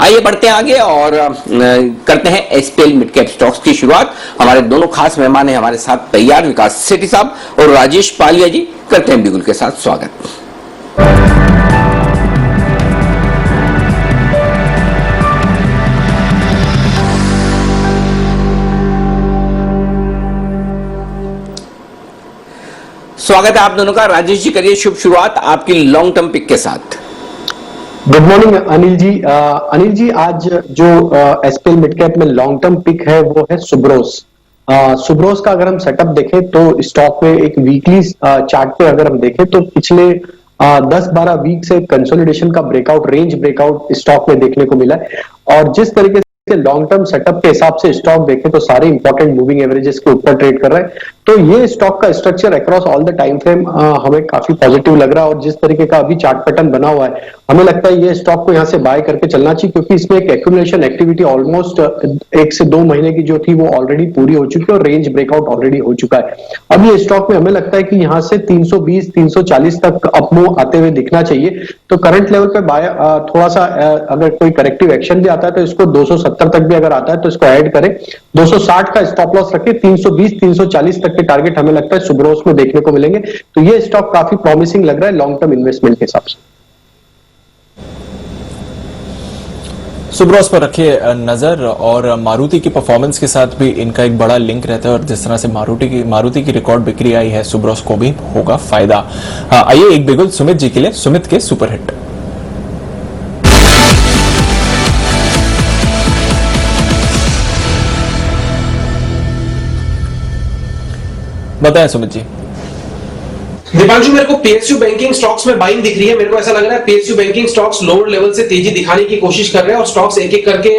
आइए बढ़ते हैं आगे और करते हैं एसपीएल मिड कैप स्टॉक्स की शुरुआत। हमारे दोनों खास मेहमान हैं हमारे साथ तैयार, विकास सेठी साहब और राजेश पालिया जी। करते हैं बिगुल के साथ स्वागत। स्वागत है आप दोनों का। राजेश जी करिए शुभ शुरुआत आपकी लॉन्ग टर्म पिक के साथ। Good morning Anil ji. अनिल जी, आज जो एसपीएल मिड कैप में लॉन्ग टर्म पिक है वो है सुब्रोस। सुब्रोस का अगर हम सेटअप देखें तो स्टॉक में एक वीकली चार्ट पे अगर हम देखें तो पिछले 10-12 वीक से कंसोलिडेशन का ब्रेकआउट, रेंज ब्रेकआउट स्टॉक में देखने को मिला है। और जिस तरीके से लॉन्ग टर्म सेटअप के हिसाब से स्टॉक देखें तो सारे इंपॉर्टेंट मूविंग एवरेजेस के ऊपर ट्रेड कर रहा है। तो ये स्टॉक का structure across all the time frame हमें काफी पॉजिटिव लग रहा है। और जिस तरीके का अभी चार्ट पैटर्न बना हुआ है, हमें लगता है ये स्टॉक को यहां से बाय करके चलना चाहिए, क्योंकि इसमें एक एक्यूमुलेशन एक्टिविटी ऑलमोस्ट 1 से 2 महीने की जो थी वो ऑलरेडी पूरी हो चुकी है और रेंज ब्रेकआउट ऑलरेडी हो चुका है। अब ये स्टॉक में हमें लगता है कि यहां से 320-340 तक अपमूव आते हुए दिखना चाहिए। तो करंट लेवल पे बाय थोड़ा सा अगर कोई करेक्टिव एक्शन भी आता है तो इसको 270 तक भी अगर आता है तो इसको ऐड करें। 260 का स्टॉप लॉस रखें। 320-340 तक के टारगेट हमें लगता है सुब्रोस में देखने को मिलेंगे। तो ये स्टॉक काफी प्रॉमिसिंग लग रहा है लॉन्ग टर्म इन्वेस्टमेंट के हिसाब से। सुब्रोस पर रखिए नजर, और मारुति की परफॉर्मेंस के साथ भी इनका एक बड़ा लिंक रहता है, और जिस तरह से मारुति की रिकॉर्ड बिक्री आई है, सुब्रोस को भी होगा फायदा। आइए एक बिगुल सुमित जी के लिए, सुमित के सुपरहिट। बताएं सुमित जी। दीपांशु, मेरे को पीएसयू बैंकिंग स्टॉक्स में बाइंग दिख रही है। मेरे को ऐसा लग रहा है PSU banking stocks lower level से तेजी दिखाने की कोशिश कर रहे हैं और स्टॉक्स एक एक करके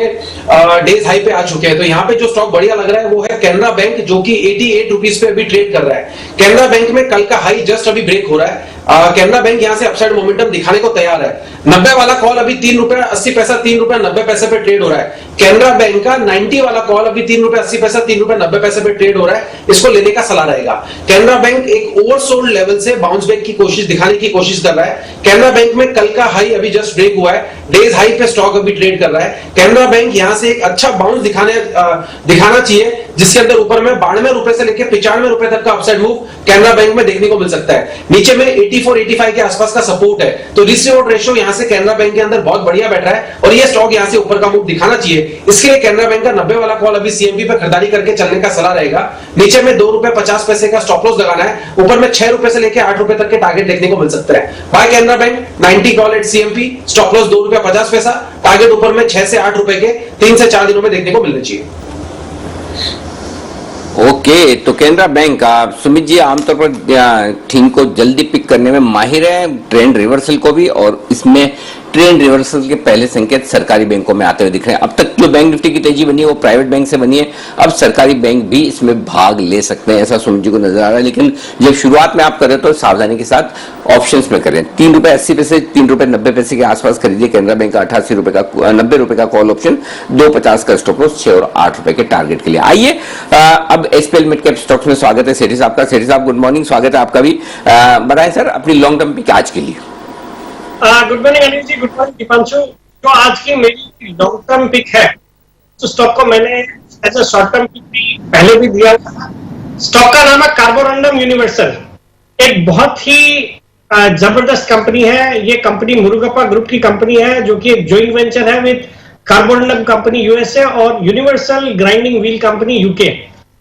डेज हाई पे आ चुके हैं। तो यहाँ पे जो स्टॉक बढ़िया लग रहा है वो है कैनरा बैंक, जो कि 88 रुपीज पे अभी ट्रेड कर रहा है। कैनरा बैंक में कल का हाई जस्ट अभी ब्रेक हो रहा है। कैनरा बैंक यहाँ से अपसाइड मोमेंटम दिखाने को तैयार है। 90 वाला कॉल अभी 3 रुपए 80 पैसा, 3 रुपए 90 पैसे पे ट्रेड हो रहा है। कैनरा बैंक का 90 वाला कॉल अभी 3 रुपए 80 पैसा, 3 रुपए 90 पैसे पे ट्रेड हो रहा है। इसको लेने का सलाह रहेगा। कैनरा बैंक एक ओवरसोल्ड लेवल से बाउंस बैक की कोशिश दिखाने की कोशिश कर रहा है। कैनरा बैंक में कल का हाई अभी जस्ट ब्रेक हुआ है। डेज हाई पे स्टॉक अभी ट्रेड कर रहा है। कैनरा बैंक यहां से एक अच्छा बाउंस दिखाना चाहिए, जिसके अंदर ऊपर में 92 रुपए से लेकर 95 रुपए तक का अपसाइड मूव कैनरा बैंक में देखने को मिल सकता है। नीचे में 84-85 के आसपास का सपोर्ट है। तो रिस्क रिवॉर्ड रेशियो यहां से कैनरा बैंक के अंदर बहुत बढ़िया बैठ रहा है और ये स्टॉक यहां से ऊपर का मूव दिखाना चाहिए। इसके लिए कैनरा बैंक का 90 वाला कॉल अभी सीएमपी पे खरीदारी करके चलने का सलाह रहेगा। नीचे में 2 रुपए 50 पैसे का स्टॉप लॉस लगाना है। ऊपर में 6 रुपए से लेकर 8 रुपए तक के टारगेट देखने को मिल सकता है। Buy Canara bank 90 call at CMP, stop loss 2 रुपए 50 पैसा, टारगेट ऊपर में 6 से 8 रुपए के 3 से 4 दिनों में देखने को मिलना चाहिए। ओके, तो कैनरा बैंक सुमित जी आमतौर पर थीम को जल्दी पिक करने में माहिर है, ट्रेंड रिवर्सल को भी, और इसमें ट्रेंड रिवर्सल के पहले संकेत सरकारी बैंकों में आते हुए दिख रहे हैं। अब तक जो बैंक निफ्टी की तेजी बनी है वो प्राइवेट बैंक से बनी है, अब सरकारी बैंक भी इसमें भाग ले सकते हैं, ऐसा सुमित जी को नजर आ रहा है। लेकिन जब शुरुआत में आप करें तो सावधानी के साथ ऑप्शंस में करें। 3 रुपए 80 पैसे, 3 रुपए 90 पैसे के आसपास खरीदिए कैनरा बैंक का 88 रुपए का 90 रुपए का कॉल ऑप्शन, 2.50 का स्टॉप लॉस, 6 और 8 रुपए के टारगेट के लिए। आइए अब एसपीएल मिड कैप स्टॉक्स में स्वागत है सेठी साहब का। सेठी साहब गुड मॉर्निंग, स्वागत है आपका भी। बताएं सर अपनी लॉन्ग टर्म पिक आज के लिए। Good morning Anil ji, good morning Deepanshu. जो आज की मेरी लॉन्ग टर्म पिक है, तो स्टॉक को मैंने as a short term pick भी पहले भी दिया था। स्टॉक का नाम है कार्बोरंडम यूनिवर्सल। एक बहुत ही जबरदस्त कंपनी है। ये कंपनी मुरुगप्पा ग्रुप की कंपनी है, जो कि एक जॉइंट वेंचर है विद कार्बोरंडम कंपनी यूएसए और Universal Grinding Wheel company UK.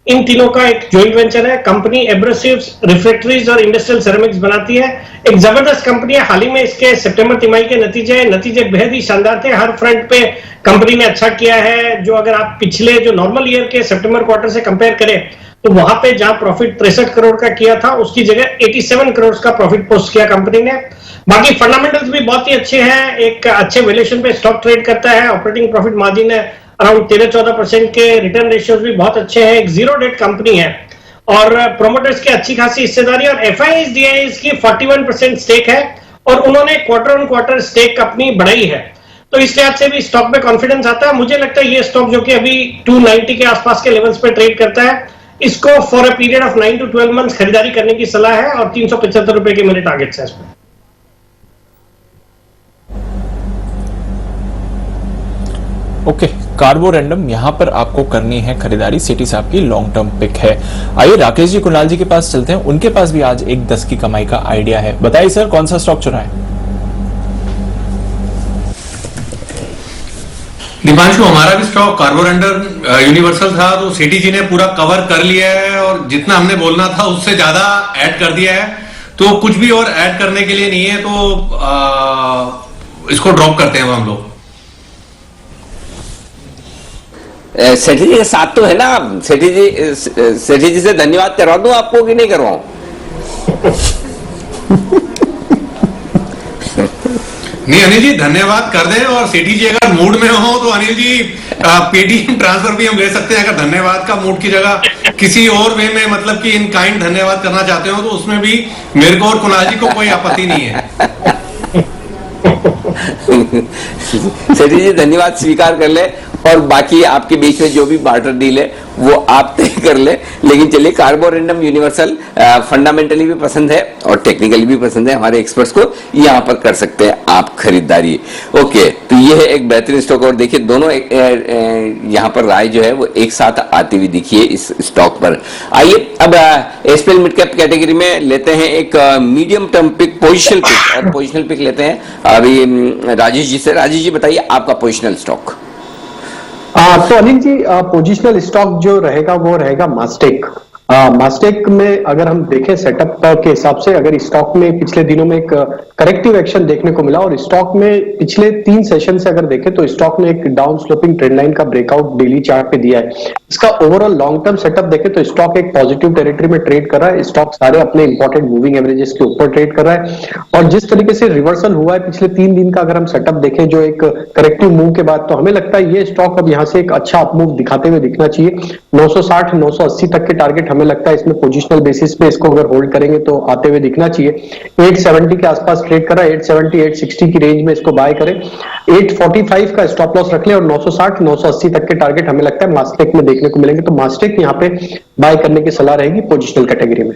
इन तीनों का एक जॉइंट वेंचर है। कंपनी एब्रेसिव्स, रिफ्रैक्टरीज और इंडस्ट्रियल सेरेमिक्स बनाती है। एक जबरदस्त कंपनी है। हाल ही में इसके सितंबर तिमाही के नतीजे बेहद ही शानदार थे। हर फ्रंट पे कंपनी ने अच्छा किया है। जो अगर आप पिछले जो नॉर्मल ईयर के सितंबर क्वार्टर से कंपेयर करें तो वहां पे जहां प्रॉफिट 63 करोड़ का किया था, उसकी जगह 87 करोड़ का प्रॉफिट पोस्ट किया कंपनी ने। बाकी फंडामेंटल्स भी बहुत ही अच्छे हैं। एक अच्छे वैल्यूएशन पे स्टॉक ट्रेड करता है। ऑपरेटिंग प्रॉफिट मार्जिन है अराउंड 13-14% के। रिटर्न रेशियोज भी बहुत अच्छे हैं। एक जीरो डेट कंपनी है और प्रोमोटर्स की अच्छी खासी हिस्सेदारी और एफआईएस की 41% स्टेक है और उन्होंने क्वार्टर ऑन क्वार्टर स्टेक अपनी बढ़ाई है। तो इस लिहाज से भी स्टॉक में कॉन्फिडेंस आता है। मुझे लगता है ये स्टॉक जो कि अभी 290 के आसपास के लेवल्स पे ट्रेड करता है, इसको for a period of 9 to 12 months खरीदारी करने की सलाह है और 375 रुपए के मेरे टारगेट्स हैं इसमें। ओके, कार्बोरेंडम यहां पर आपको करनी है खरीदारी, सेठी साहब की लॉन्ग टर्म पिक है। आइए राकेश जी कुणाल जी के पास चलते हैं, उनके पास भी आज एक 10 की कमाई का आइडिया है। बताइए सर, कौन सा स्टॉक चुना है? दीपांशु, हमारा भी स्टॉक कार्बोरेंडम यूनिवर्सल था, तो सेठी जी ने पूरा कवर कर लिया है और जितना हमने बोलना था उससे ज्यादा ऐड कर दिया है, तो कुछ भी और ऐड करने के लिए नहीं है, तो इसको ड्रॉप करते हैं हम लोग। सेठी जी के साथ तो है ना आप? सेठी जी से धन्यवाद करवा दूं आपको कि नहीं करवाऊं? नहीं अनिल जी, धन्यवाद कर दें, और सेठी जी अगर मूड में हो तो अनिल जी पेटीएम ट्रांसफर भी हम ले सकते हैं, अगर धन्यवाद का मूड की जगह किसी और वे में, मतलब कि इन काइंड धन्यवाद करना चाहते हो, तो उसमें भी मेरे को और कुणाल जी को कोई आपत्ति नहीं है। सेठी जी धन्यवाद स्वीकार कर ले, और बाकी आपके बीच में जो भी बार्टर डील है वो आप तय कर ले। लेकिन चलिए, कार्बोरेंडम यूनिवर्सल फंडामेंटली भी पसंद है और टेक्निकली भी पसंद है हमारे एक्सपर्ट्स को, यहां पर कर सकते हैं आप खरीदारी। ओके, तो ये है एक बेहतरीन स्टॉक, और देखिए दोनों यहां पर राय जो है वो एक साथ आती हुई दिखी है इस स्टॉक पर। आइए अब एसपीएल मिड कैप कैटेगरी में लेते हैं एक medium term pick, positional pick, और पोजिशनल पिक लेते हैं अभी राजेश जी से। राजेश जी बताइए आपका पोजिशनल स्टॉक। तो अनिल जी, पोजिशनल स्टॉक जो रहेगा वो रहेगा मास्टेक। मास्टेक में अगर हम देखें सेटअप के हिसाब से, अगर स्टॉक में पिछले दिनों में एक करेक्टिव एक्शन देखने को मिला, और स्टॉक में पिछले 3 सेशन से अगर देखें तो स्टॉक ने एक डाउन स्लोपिंग ट्रेंड लाइन का ब्रेकआउट डेली चार्ट पे दिया है। इसका ओवरऑल लॉन्ग टर्म सेटअप देखें तो स्टॉक एक पॉजिटिव टेरिटरी में ट्रेड कर रहा है। स्टॉक सारे अपने इंपॉर्टेंट मूविंग एवरेजेस के ऊपर ट्रेड कर रहा है, और जिस तरीके से रिवर्सल हुआ है पिछले 3 दिन का अगर हम सेटअप देखें, जो एक करेक्टिव मूव के बाद, तो हमें लगता है ये स्टॉक अब यहाँ से एक अच्छा अपमूव दिखाते हुए दिखना चाहिए। 960 980 तक के टारगेट हमें लगता है इसमें पोजिशनल बेसिस पे इसको अगर होल्ड करेंगे तो आते हुए दिखना चाहिए। 870 के आसपास ट्रेड कर रहा है, 870 860 की रेंज में इसको बाय करें। 845 का स्टॉप लॉस रख लें, और 960 980 तक के टारगेट हमें लगता है मास्टेक में देखने को मिलेंगे, तो मास्टेक यहाँ पे बाय करने की सलाह रहेगी पोजिशनल कैटेगरी में।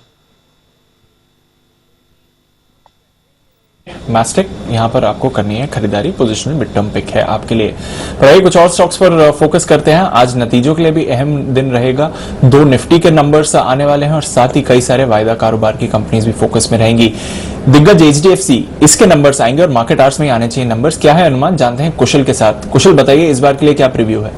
मास्टेक यहां पर आपको करनी है खरीदारी, पोजिशनल मिड टर्म पिक है आपके लिए। पर आइए कुछ और स्टॉक्स पर फोकस करते हैं। आज नतीजों के लिए भी अहम दिन रहेगा, 2 निफ्टी के नंबर्स आने वाले हैं, और साथ ही कई सारे वायदा कारोबार की कंपनीज भी फोकस में रहेंगी। दिग्गज एचडीएफसी, इसके नंबर्स आएंगे और मार्केट आवर्स में आने चाहिए नंबर्स। क्या है अनुमान, जानते हैं कुशल के साथ। कुशल बताइए इस बार के लिए क्या प्रीव्यू है?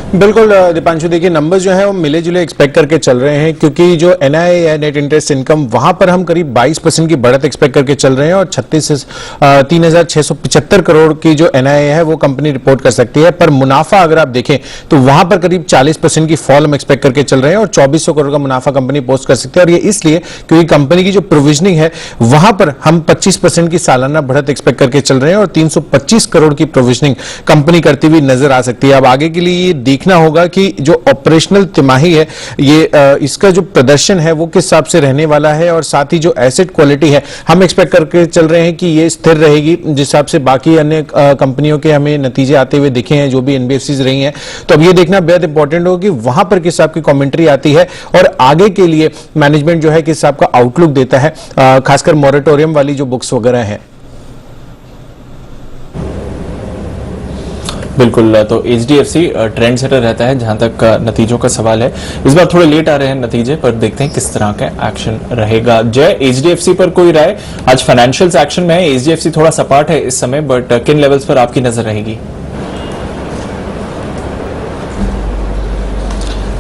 बिल्कुल दीपांशु, देखिए नंबर्स जो हैं वो मिले जुले एक्सपेक्ट करके चल रहे हैं, क्योंकि जो एनआई है नेट इंटरेस्ट इनकम, वहां पर हम करीब 22% की बढ़त एक्सपेक्ट करके चल रहे हैं, और 36,675 करोड़ की जो एनआई है वो कंपनी रिपोर्ट कर सकती है। पर मुनाफा अगर आप देखें तो वहां पर करीब 40% की फॉल हम एक्सपेक्ट करके चल रहे हैं, और 2400 करोड़ का मुनाफा कंपनी पोस्ट कर सकती है। और ये इसलिए क्योंकि कंपनी की जो प्रोविजनिंग है वहां पर हम 25% की सालाना बढ़त एक्सपेक्ट करके चल रहे हैं, और 325 करोड़ की प्रोविजनिंग कंपनी करती हुई नजर आ सकती है। अब आगे के लिए ये देखना होगा कि जो ऑपरेशनल तिमाही है ये इसका जो प्रदर्शन है वो किस हिसाब से रहने वाला है, और साथ ही जो एसेट क्वालिटी है हम एक्सपेक्ट करके चल रहे हैं कि ये स्थिर रहेगी, जिस हिसाब से बाकी अन्य कंपनियों के हमें नतीजे आते हुए दिखे हैं जो भी एनबीएफसीज रही हैं। तो अब ये देखना बेहद इंपॉर्टेंट होगा कि वहां पर किस हिसाब की कमेंट्री आती है, और आगे के लिए मैनेजमेंट जो है किस हिसाब का आउटलुक देता है, खासकर मॉरेटोरियम वाली जो बुक्स वगैरह हैं। बिल्कुल, तो एचडीएफसी ट्रेंड सेटर रहता है जहां तक नतीजों का सवाल है। इस बार थोड़े लेट आ रहे हैं नतीजे, पर देखते हैं किस तरह का एक्शन रहेगा। जय, एचडीएफसी पर कोई राय? आज फाइनेंशियल्स एक्शन में है, एचडीएफसी थोड़ा सपाट है इस समय, बट किन लेवल्स पर आपकी नजर रहेगी?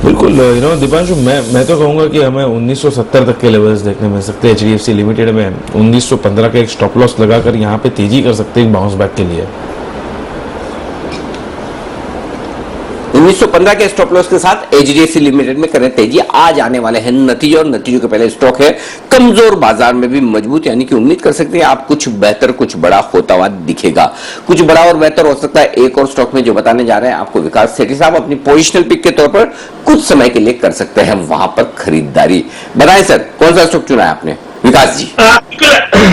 बिल्कुल दीपांशु, मैं तो कहूंगा कि हमें 1970 तक के लेवल्स देखने मिल सकते हैं। एचडीएफसी लिमिटेड में 1915 का एक स्टॉप लॉस लगाकर यहाँ पे तेजी कर सकते हैं बाउंस बैक के लिए। 1915 के स्टॉप लॉस के साथ एचडीएफसी लिमिटेड में करें तेजी। आज आने वाले हैं नतीजे, और नतीजों के पहले स्टॉक है कमजोर बाजार में भी मजबूत, यानी कि उम्मीद कर सकते हैं आप कुछ बेहतर कुछ बड़ा होता हुआ दिखेगा। कुछ बड़ा और बेहतर हो सकता है एक और स्टॉक में जो बताने जा रहे हैं आपको विकास सेठी साहब, अपनी पोजिशनल पिक के तौर पर कुछ समय के लिए कर सकते हैं वहां पर खरीदारी। बताएं सर, कौन सा स्टॉक चुना है आपने? विकास जी।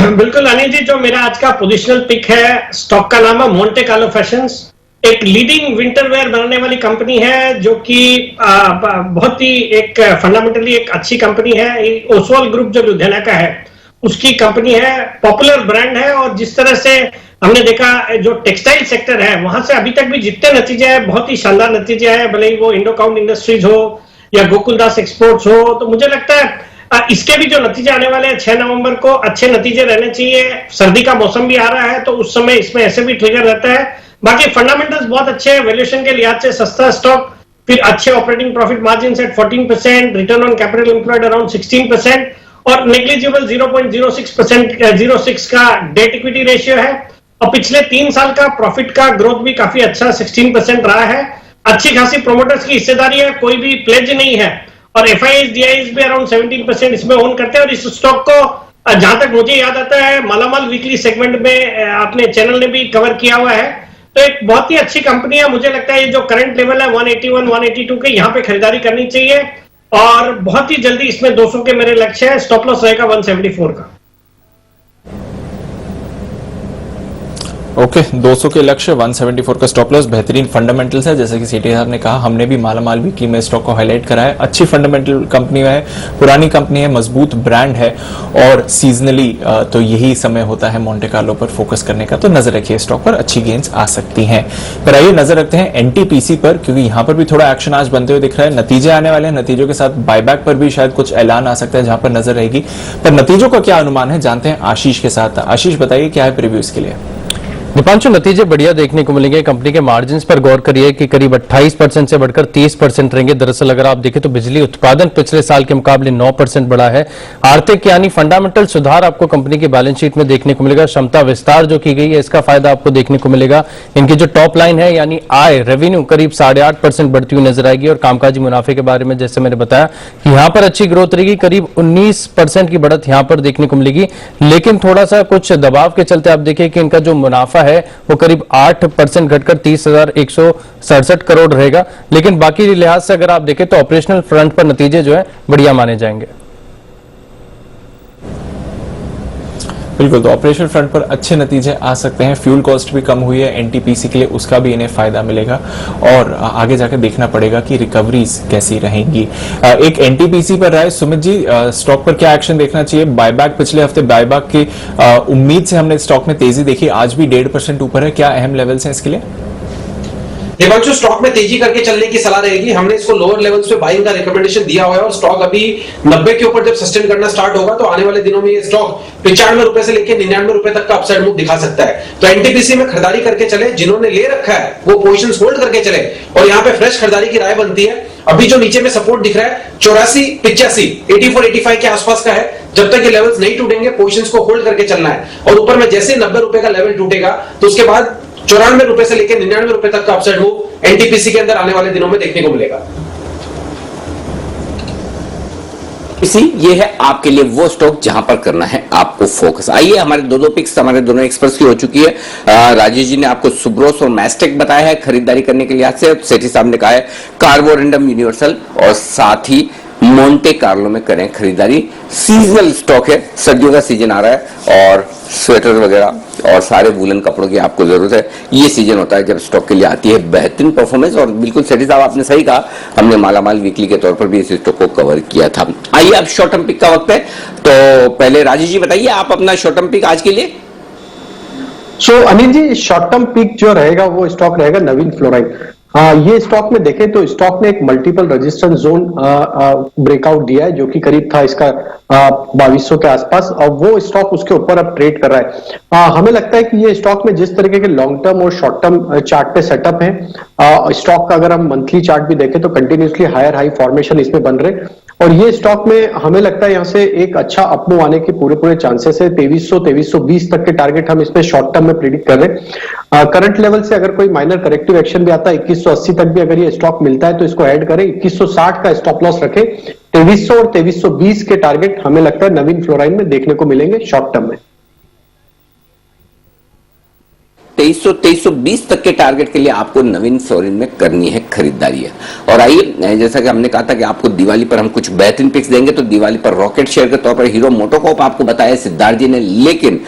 बिल्कुल अनिल जी, जो मेरा आज का पोजिशनल पिक है, स्टॉक का नाम है मोंटे कार्लो फैशंस। एक लीडिंग विंटर वेयर बनाने वाली कंपनी है, जो कि बहुत ही एक फंडामेंटली एक अच्छी कंपनी है। ओसवाल ग्रुप जो लुधियाना का है उसकी कंपनी है, पॉपुलर ब्रांड है, और जिस तरह से हमने देखा जो टेक्सटाइल सेक्टर है वहां से अभी तक भी जितने नतीजे हैं बहुत ही शानदार नतीजे हैं, भले ही वो इंडोकाउंट इंडस्ट्रीज हो या गोकुलदास एक्सपोर्ट्स हो। तो मुझे लगता है इसके भी जो नतीजे आने वाले हैं 6 नवंबर को अच्छे नतीजे रहने चाहिए। सर्दी का मौसम भी आ रहा है तो उस समय इसमें ऐसे भी ट्रिगर रहता है। बाकी फंडामेंटल्स बहुत अच्छे हैं, वैल्यूएशन के लिहाज से सस्ता स्टॉक, फिर अच्छे operating profit margin at 14%, return on capital employed around 16% और नेग्लिजिबल 0.06% का डेट इक्विटी रेशियो है। और पिछले 3 साल का प्रॉफिट का ग्रोथ भी काफी अच्छा 16% रहा है। अच्छी खासी प्रोमोटर्स की हिस्सेदारी है, कोई भी प्लेज नहीं है और एफआईआईज डीआईज भी अराउंड 17% इसमें ओन करते हैं। और इस स्टॉक को जहां तक मुझे याद आता है मालामाल वीकली सेगमेंट में अपने चैनल ने भी कवर किया हुआ है। तो एक बहुत ही अच्छी कंपनी है। मुझे लगता है ये जो करंट लेवल है 181 182 के यहाँ पे खरीदारी करनी चाहिए और बहुत ही जल्दी इसमें 200 के मेरे लक्ष्य है। स्टॉप लॉस रहेगा 174 का। ओके 200 के लक्ष्य, 174 का स्टॉप लॉस, बेहतरीन फंडामेंटल्स है। जैसे कि सीटी साहब ने कहा, हमने भी मालामाल वीकली में स्टॉक को हाईलाइट करा है। अच्छी फंडामेंटल कंपनी है, पुरानी कंपनी है, मजबूत ब्रांड है और सीजनली तो यही समय होता है मोंटे कार्लो पर फोकस करने का। तो नजर रखिए स्टॉक पर, अच्छी गेन्स आ सकती हैं। पर आइए नजर रखते हैं एनटीपीसी पर, क्योंकि यहां पर भी थोड़ा एक्शन आज बनते हुए दिख रहा है। नतीजे आने वाले हैं, नतीजों के साथ बायबैक पर भी शायद कुछ ऐलान आ सकता है जहां पर नजर रहेगी। पर नतीजों का क्या अनुमान है जानते हैं आशीष के साथ। आशीष बताइए क्या है प्रीव्यू इसके लिए। दीपांशु, नतीजे बढ़िया देखने को मिलेंगे। कंपनी के मार्जिन्स पर गौर करिए कि करीब 28% से बढ़कर 30% रहेंगे। दरअसल अगर आप देखें तो बिजली उत्पादन पिछले साल के मुकाबले 9% बढ़ा है। आर्थिक यानी फंडामेंटल सुधार आपको कंपनी की बैलेंस शीट में देखने को मिलेगा। क्षमता विस्तार जो की गई है इसका फायदा आपको देखने को मिलेगा। इनकी जो टॉप लाइन है यानी आय रेवेन्यू करीब 8.5% बढ़ती हुई नजर आएगी। और कामकाजी मुनाफे के बारे में जैसे मैंने बताया कि यहाँ पर अच्छी ग्रोथ रहेगी, करीब 19% की बढ़त यहाँ पर देखने को मिलेगी। लेकिन थोड़ा सा कुछ दबाव के चलते आप देखिए कि इनका जो मुनाफा है वो करीब 8% घटकर 30,167 करोड़ रहेगा। लेकिन बाकी लिहाज से अगर आप देखें तो ऑपरेशनल फ्रंट पर नतीजे जो है बढ़िया माने जाएंगे। बिल्कुल, तो ऑपरेशन फ्रंट पर अच्छे नतीजे आ सकते हैं। फ्यूल कॉस्ट भी कम हुई है एनटीपीसी के लिए, उसका भी इन्हें फायदा मिलेगा और आगे जाकर देखना पड़ेगा कि रिकवरीज कैसी रहेंगी। एक एनटीपीसी पर राय सुमित जी, स्टॉक पर क्या एक्शन देखना चाहिए। बायबैक, पिछले हफ्ते बायबैक की उम्मीद से हमने स्टॉक में तेजी देखी, आज भी 1.5% ऊपर है। क्या अहम लेवल्स हैं इसके लिए। हिमांशु, स्टॉक में तेजी करके चलने की सलाह रहेगी। हमने इसको लोअर लेवल्स पे बाइंग का रिकमेंडेशन दिया हुआ है और स्टॉक अभी 90 के ऊपर जब सस्टेन करना स्टार्ट होगा तो आने वाले दिनों में ये स्टॉक 95 रुपए से लेकर 99 रुपए तक का अपसाइड मूव दिखा सकता है। तो एनटीपीसी में खरीदारी करके चले, जिन्होंने ले रखा है वो पोजीशंस होल्ड करके चले और यहाँ पे फ्रेश खरीदारी की राय बनती है। अभी जो नीचे में सपोर्ट दिख रहा है 84, 85, 84, 85 के आसपास का है। जब तक ये लेवल्स नहीं टूटेंगे पोजीशंस को होल्ड करके चलना है और ऊपर में जैसे 90 रुपए का लेवल टूटेगा तो उसके बाद 94 रुपए से लेकर 99 रुपए तक का अपसाइड मूव एनटीपीसी के अंदर आने वाले दिनों में देखने को मिलेगा। ये है आपके लिए वो स्टॉक जहां पर करना है आपको फोकस। आइए, हमारे दो पिक्स हमारे दोनों एक्सपर्ट्स की हो चुकी है। राजेश जी ने आपको सुब्रोस और मैस्टेक बताया है खरीदारी करने के लिहाज से। सेठी साहब ने कहा है कार्बोरेंडम यूनिवर्सल और साथ ही मोंटे कार्लो में करें खरीदारी। सीजनल स्टॉक है, सर्दियों का सीजन आ रहा है और स्वेटर वगैरह और सारे वूलन कपड़ों की आपको जरूरत है। ये सीजन होता है जब स्टॉक के लिए आती है बेहतरीन परफॉर्मेंस। और बिल्कुल सेठी साहब आपने सही कहा, हमने मालामाल वीकली के तौर पर भी इस स्टॉक को कवर किया था। आइए अब शॉर्ट टर्म पिक का वक्त है, तो पहले राजेश जी बताइए आप अपना शॉर्ट टर्म पिक आज के लिए। Anil ji, short term pick जो रहेगा वो स्टॉक रहेगा नवीन फ्लोराइड। ये स्टॉक में देखें तो स्टॉक ने एक मल्टीपल रेजिस्टेंस जोन ब्रेकआउट दिया है जो कि करीब था इसका 2200 के आसपास और वो स्टॉक उसके ऊपर अब ट्रेड कर रहा है। हमें लगता है कि ये स्टॉक में जिस तरीके के लॉन्ग टर्म और शॉर्ट टर्म चार्ट पे सेटअप है, स्टॉक का अगर हम मंथली चार्ट भी देखें तो कंटिन्यूसली हायर हाई फॉर्मेशन इसमें बन रहे और ये स्टॉक में हमें लगता है यहां से एक अच्छा अपमूव आने के पूरे चांसेस है। 2300-2320 तक के टारगेट हम इसमें शॉर्ट टर्म में प्रिडिक्ट कर रहे हैं। करंट लेवल से अगर कोई माइनर करेक्टिव एक्शन भी आता है 2180 तक भी अगर ये स्टॉक मिलता है तो इसको ऐड करें। 2160 का स्टॉप लॉस रखें। 2300 और 2320 के टारगेट हमें लगता है नवीन फ्लोराइन में देखने को मिलेंगे शॉर्ट टर्म में। 2320 तक के टारगेट के लिए आपको नवीन फ्लोरिन में करनी है खरीदारी है। और आइए, जैसा कि हमने कहा था कि आपको दिवाली पर हम कुछ बेहतरीन पिक्स देंगे, तो दिवाली पर रॉकेट शेयर के तौर पर हीरो मोटोकॉर्प आपको बताया सिद्धार्थ जी ने। लेकिन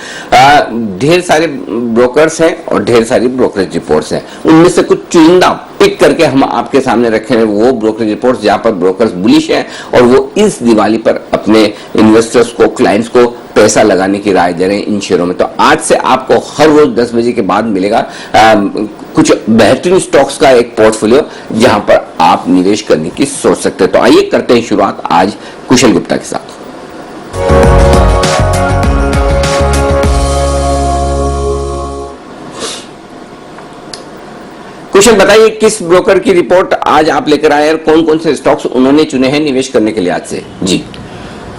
ढेर सारे ब्रोकर्स हैं और ढेर सारी ब्रोकरेज रिपोर्ट्स हैं, उनमें से कुछ चुनिंदा पिक करके हम आपके सामने रखे हैं वो ब्रोकरेज रिपोर्ट्स जहां पर ब्रोकर्स बुलिश हैं और वो इस दिवाली पर अपने इन्वेस्टर्स को, क्लाइंट्स को पैसा लगाने की राय दे रहे हैं इन शेयरों में। तो आज से आपको हर रोज 10 बजे के बाद मिलेगा कुछ बेहतरीन स्टॉक्स का एक पोर्टफोलियो जहां पर आप निवेश करने की सोच सकते हैं। तो आइए करते हैं शुरुआत आज कुशल गुप्ता के साथ। कुशल, बताइए किस ब्रोकर की रिपोर्ट आज आप लेकर आए और कौन कौन से स्टॉक्स उन्होंने चुने हैं निवेश करने के लिए आज से? जी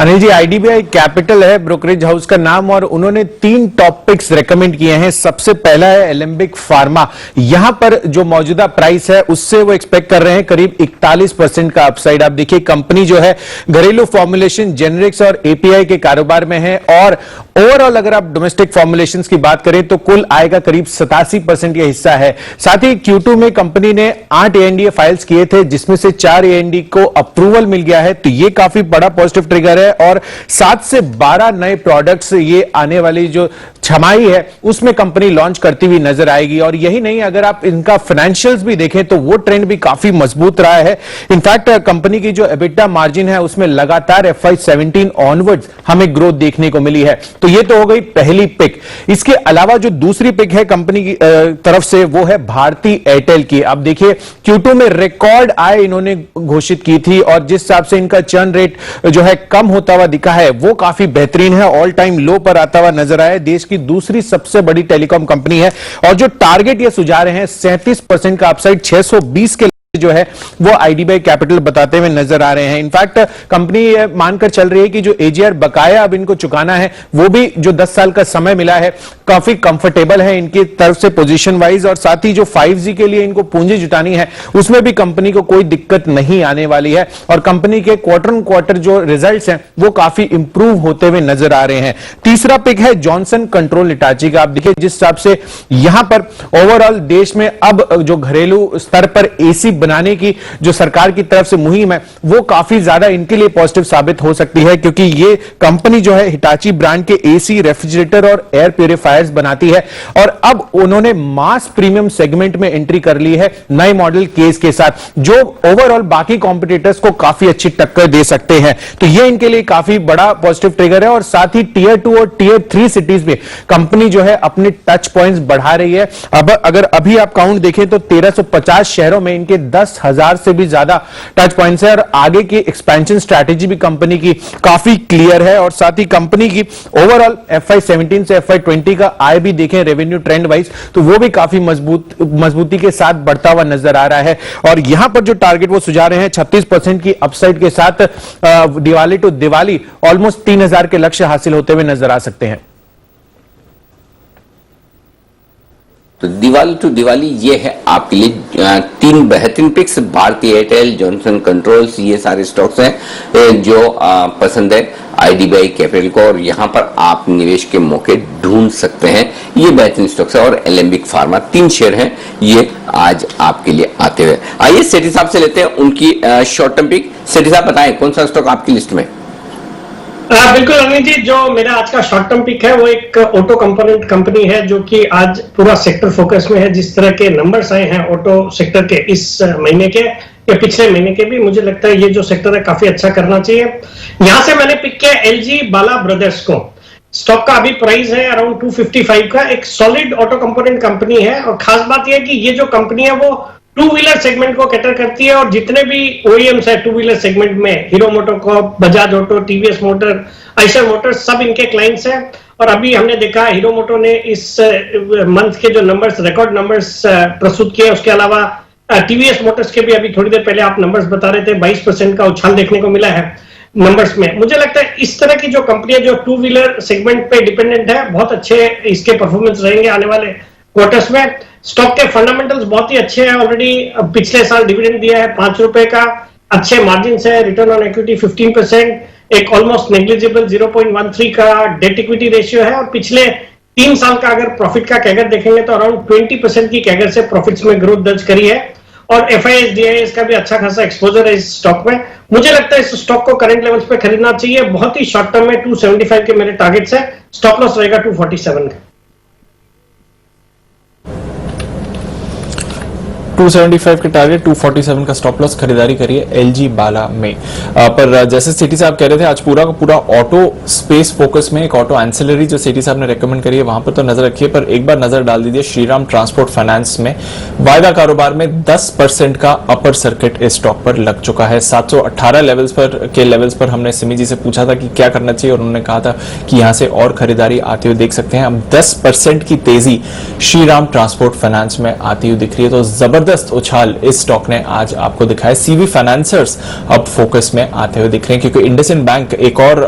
अनिल जी, आईडीबीआई कैपिटल है ब्रोकरेज हाउस का नाम और उन्होंने 3 टॉपिक्स रेकमेंड किए हैं। सबसे पहला है एलेंबिक फार्मा। यहां पर जो मौजूदा प्राइस है उससे वो एक्सपेक्ट कर रहे हैं करीब 41% का अपसाइड। आप देखिए कंपनी जो है घरेलू फॉर्मुलेशन, जेनरिक्स और एपीआई के कारोबार में है और ओवरऑल अगर आप डोमेस्टिक फॉर्मुलेशंस की बात करें तो कुल आय का करीब 87% यह हिस्सा है। साथ ही Q2 में कंपनी ने 8 एएनडीए फाइल्स किए थे जिसमें से 4 एएनडी को अप्रूवल मिल गया है, तो ये काफी बड़ा पॉजिटिव ट्रिगर है और 7 से 12 नए प्रोडक्ट्स ये आने वाली जो छमाही है उसमें कंपनी लॉन्च करती हुई नजर आएगी। और यही नहीं, अगर आप इनका फाइनेंशियल्स भी देखें तो वो ट्रेंड भी काफी मजबूत रहा है। इनफैक्ट कंपनी की जो एबिटा मार्जिन है उसमें लगातार FY17 ऑनवर्ड्स हमें ग्रोथ देखने को मिली है। तो ये तो हो गई पहली पिक। इसके अलावा जो दूसरी पिक है कंपनी की तरफ से वो है भारती एयरटेल की। अब देखिए Q2 में रिकॉर्ड आय इन्होंने घोषित की थी और जिस हिसाब से इनका चर्न रेट जो है कम होता हुआ दिखा है वो काफी बेहतरीन है, ऑल टाइम लो पर आता हुआ नजर आया। देश की दूसरी सबसे बड़ी टेलीकॉम कंपनी है और जो टारगेट ये सुझा रहे हैं 37% का अपसाइड 620 के जो है वो आईडीबीआई कैपिटल बताते हुए नजर आ रहे हैं। इनफैक्ट कंपनी ये मानकर चल रही है कि जो एजीआर बकाया अब इनको चुकाना है वो भी जो 10 साल का समय मिला है काफी कंफर्टेबल है इनकी तरफ से पोजीशन वाइज, और साथ ही जो 5G के लिए इनको पूंजी जुटानी है उसमें भी कंपनी को कोई दिक्कत नहीं आने वाली है और कंपनी के क्वार्टर ऑन क्वार्टर जो रिजल्ट्स हैं वो काफी इंप्रूव होते हुए नजर आ रहे हैं। तीसरा पिक है जॉनसन कंट्रोल हिटाची का। आप देखिए जिस हिसाब से यहां पर ओवरऑल देश में अब जो घरेलू स्तर पर एसी बनाने की जो सरकार की तरफ से मुहिम है वो काफी ज्यादा इनके लिए पॉजिटिव साबित हो सकती है, क्योंकि ये कंपनी जो है हिटाची ब्रांड के एसी, रेफ्रिजरेटर और एयर प्यूरिफायर्स बनाती है और अब उन्होंने मास प्रीमियम सेगमेंट में एंट्री कर ली है नए मॉडल केस के साथ, जो ओवरऑल बाकी कॉम्पिटिटर्स को काफी अच्छी टक्कर दे सकते हैं। तो ये इनके लिए काफी बड़ा पॉजिटिव ट्रिगर है और साथ ही टियर 2 और टियर 3 सिटीज में कंपनी जो है अपने टच पॉइंट्स बढ़ा रही है। अब अगर अभी आप काउंट देखें तो 1350 शहरों में इनके 10,000 से भी ज्यादा टच पॉइंट्स है और आगे की एक्सपेंशन स्ट्रैटेजी भी कंपनी की काफी क्लियर है। और साथ ही कंपनी की ओवरऑल FY17 से FY20 का आय भी देखें रेवेन्यू ट्रेंड वाइज तो वो भी काफी मजबूती के साथ बढ़ता हुआ नजर आ रहा है और यहां पर जो टारगेट वो सुझा रहे हैं 36% की अपसाइड के साथ दिवाली टू दिवाली ऑलमोस्ट 3000 के लक्ष्य हासिल होते हुए नजर आ सकते हैं। तो दिवाली टू दिवाली ये है आपके लिए 3 बेहतरीन picks, Bharti Airtel, Johnson Controls, ये सारे स्टॉक्स हैं जो पसंद है आईडीबीआई कैपिटल को और यहां पर आप निवेश के मौके ढूंढ सकते हैं। ये बेहतरीन स्टॉक्स है और एलेंबिक फार्मा 3 शेयर हैं ये आज आपके लिए आते हुए। आइए सेठी साहब से लेते हैं उनकी शॉर्ट टर्म पिक। सेठी साहब बताएं कौन सा स्टॉक आपकी लिस्ट में? बिल्कुल अनिल जी, जो मेरा आज का शॉर्ट टर्म पिक है वो एक ऑटो कंपोनेंट कंपनी है जो कि आज पूरा सेक्टर फोकस में है। जिस तरह के नंबर्स आए हैं ऑटो सेक्टर के इस महीने के या पिछले महीने के भी, मुझे लगता है ये जो सेक्टर है काफी अच्छा करना चाहिए। यहां से मैंने पिक किया LG बाला ब्रदर्स को। स्टॉक का अभी प्राइस है अराउंड 255 का। एक सॉलिड ऑटो कंपोनेंट कंपनी है और खास बात यह है कि ये जो कंपनी है वो 2 व्हीलर सेगमेंट को कैटर करती है और जितने भी OEMs है 2 व्हीलर सेगमेंट में, hero MotoCorp, Bajaj auto, TVS motor, Eicher Motors, सब इनके क्लाइंट्स हैं। और अभी हमने देखा हीरो मोटो ने इस मंथ के जो नंबर्स, रिकॉर्ड नंबर्स प्रस्तुत किए। उसके अलावा टीवीएस मोटर्स के भी अभी थोड़ी देर पहले आप नंबर्स बता रहे थे, 22% का उछाल देखने को मिला है नंबर्स में। मुझे लगता है इस तरह की जो कंपनियां जो 2 व्हीलर सेगमेंट पे डिपेंडेंट है बहुत अच्छे इसके परफॉर्मेंस रहेंगे आने वाले क्वार्टर्स में। स्टॉक के फंडामेंटल्स बहुत ही अच्छे हैं। ऑलरेडी पिछले साल डिविडेंड दिया है 5 रुपए का, अच्छे मार्जिन है, रिटर्न ऑन इक्विटी 15%, एक ऑलमोस्ट नेग्लिजिबल 0.13 का डेट इक्विटी रेशियो है और पिछले 3 साल का अगर प्रॉफिट का कैगर देखेंगे तो अराउंड 20% की कैगर से प्रॉफिट्स में ग्रोथ दर्ज करी है और FIS DIS का भी अच्छा खासा एक्सपोजर है इस स्टॉक में। मुझे लगता है इस स्टॉक को करंट लेवल्स पे खरीदना चाहिए। बहुत ही शॉर्ट टर्म में 275 के मेरे टारगेट्स है, स्टॉप लॉस रहेगा 247 का। 275 के टारगेट, 247 का स्टॉप लॉस, खरीदारी करिए एलजी बाला में। पर जैसे सिटी साहब कह रहे थे, आज पूरा का पूरा ऑटो स्पेस फोकस में एक ऑटो एंसिलरी जो सिटी साहब ने रेकमेंड करी है वहां पर तो नजर रखिए, पर एक बार नजर डाल दीजिए श्रीराम ट्रांसपोर्ट फाइनेंस में। वायदा कारोबार में 10% का अपर सर्किट इस स्टॉक पर लग चुका है। 718 लेवल्स पर हमने सिमी जी से पूछा था कि क्या करना चाहिए और उन्होंने कहा था कि यहां से और खरीदारी आती हुई देख सकते हैं। अब 10% की तेजी श्रीराम ट्रांसपोर्ट फाइनेंस में आती हुई दिख रही है, तो जबरदस्त उछाल इस स्टॉक ने आज आपको दिखाया। सीवी फाइनेंसर्स अब फोकस में आते हुए दिख रहे हैं, क्योंकि इंडसइंड बैंक एक और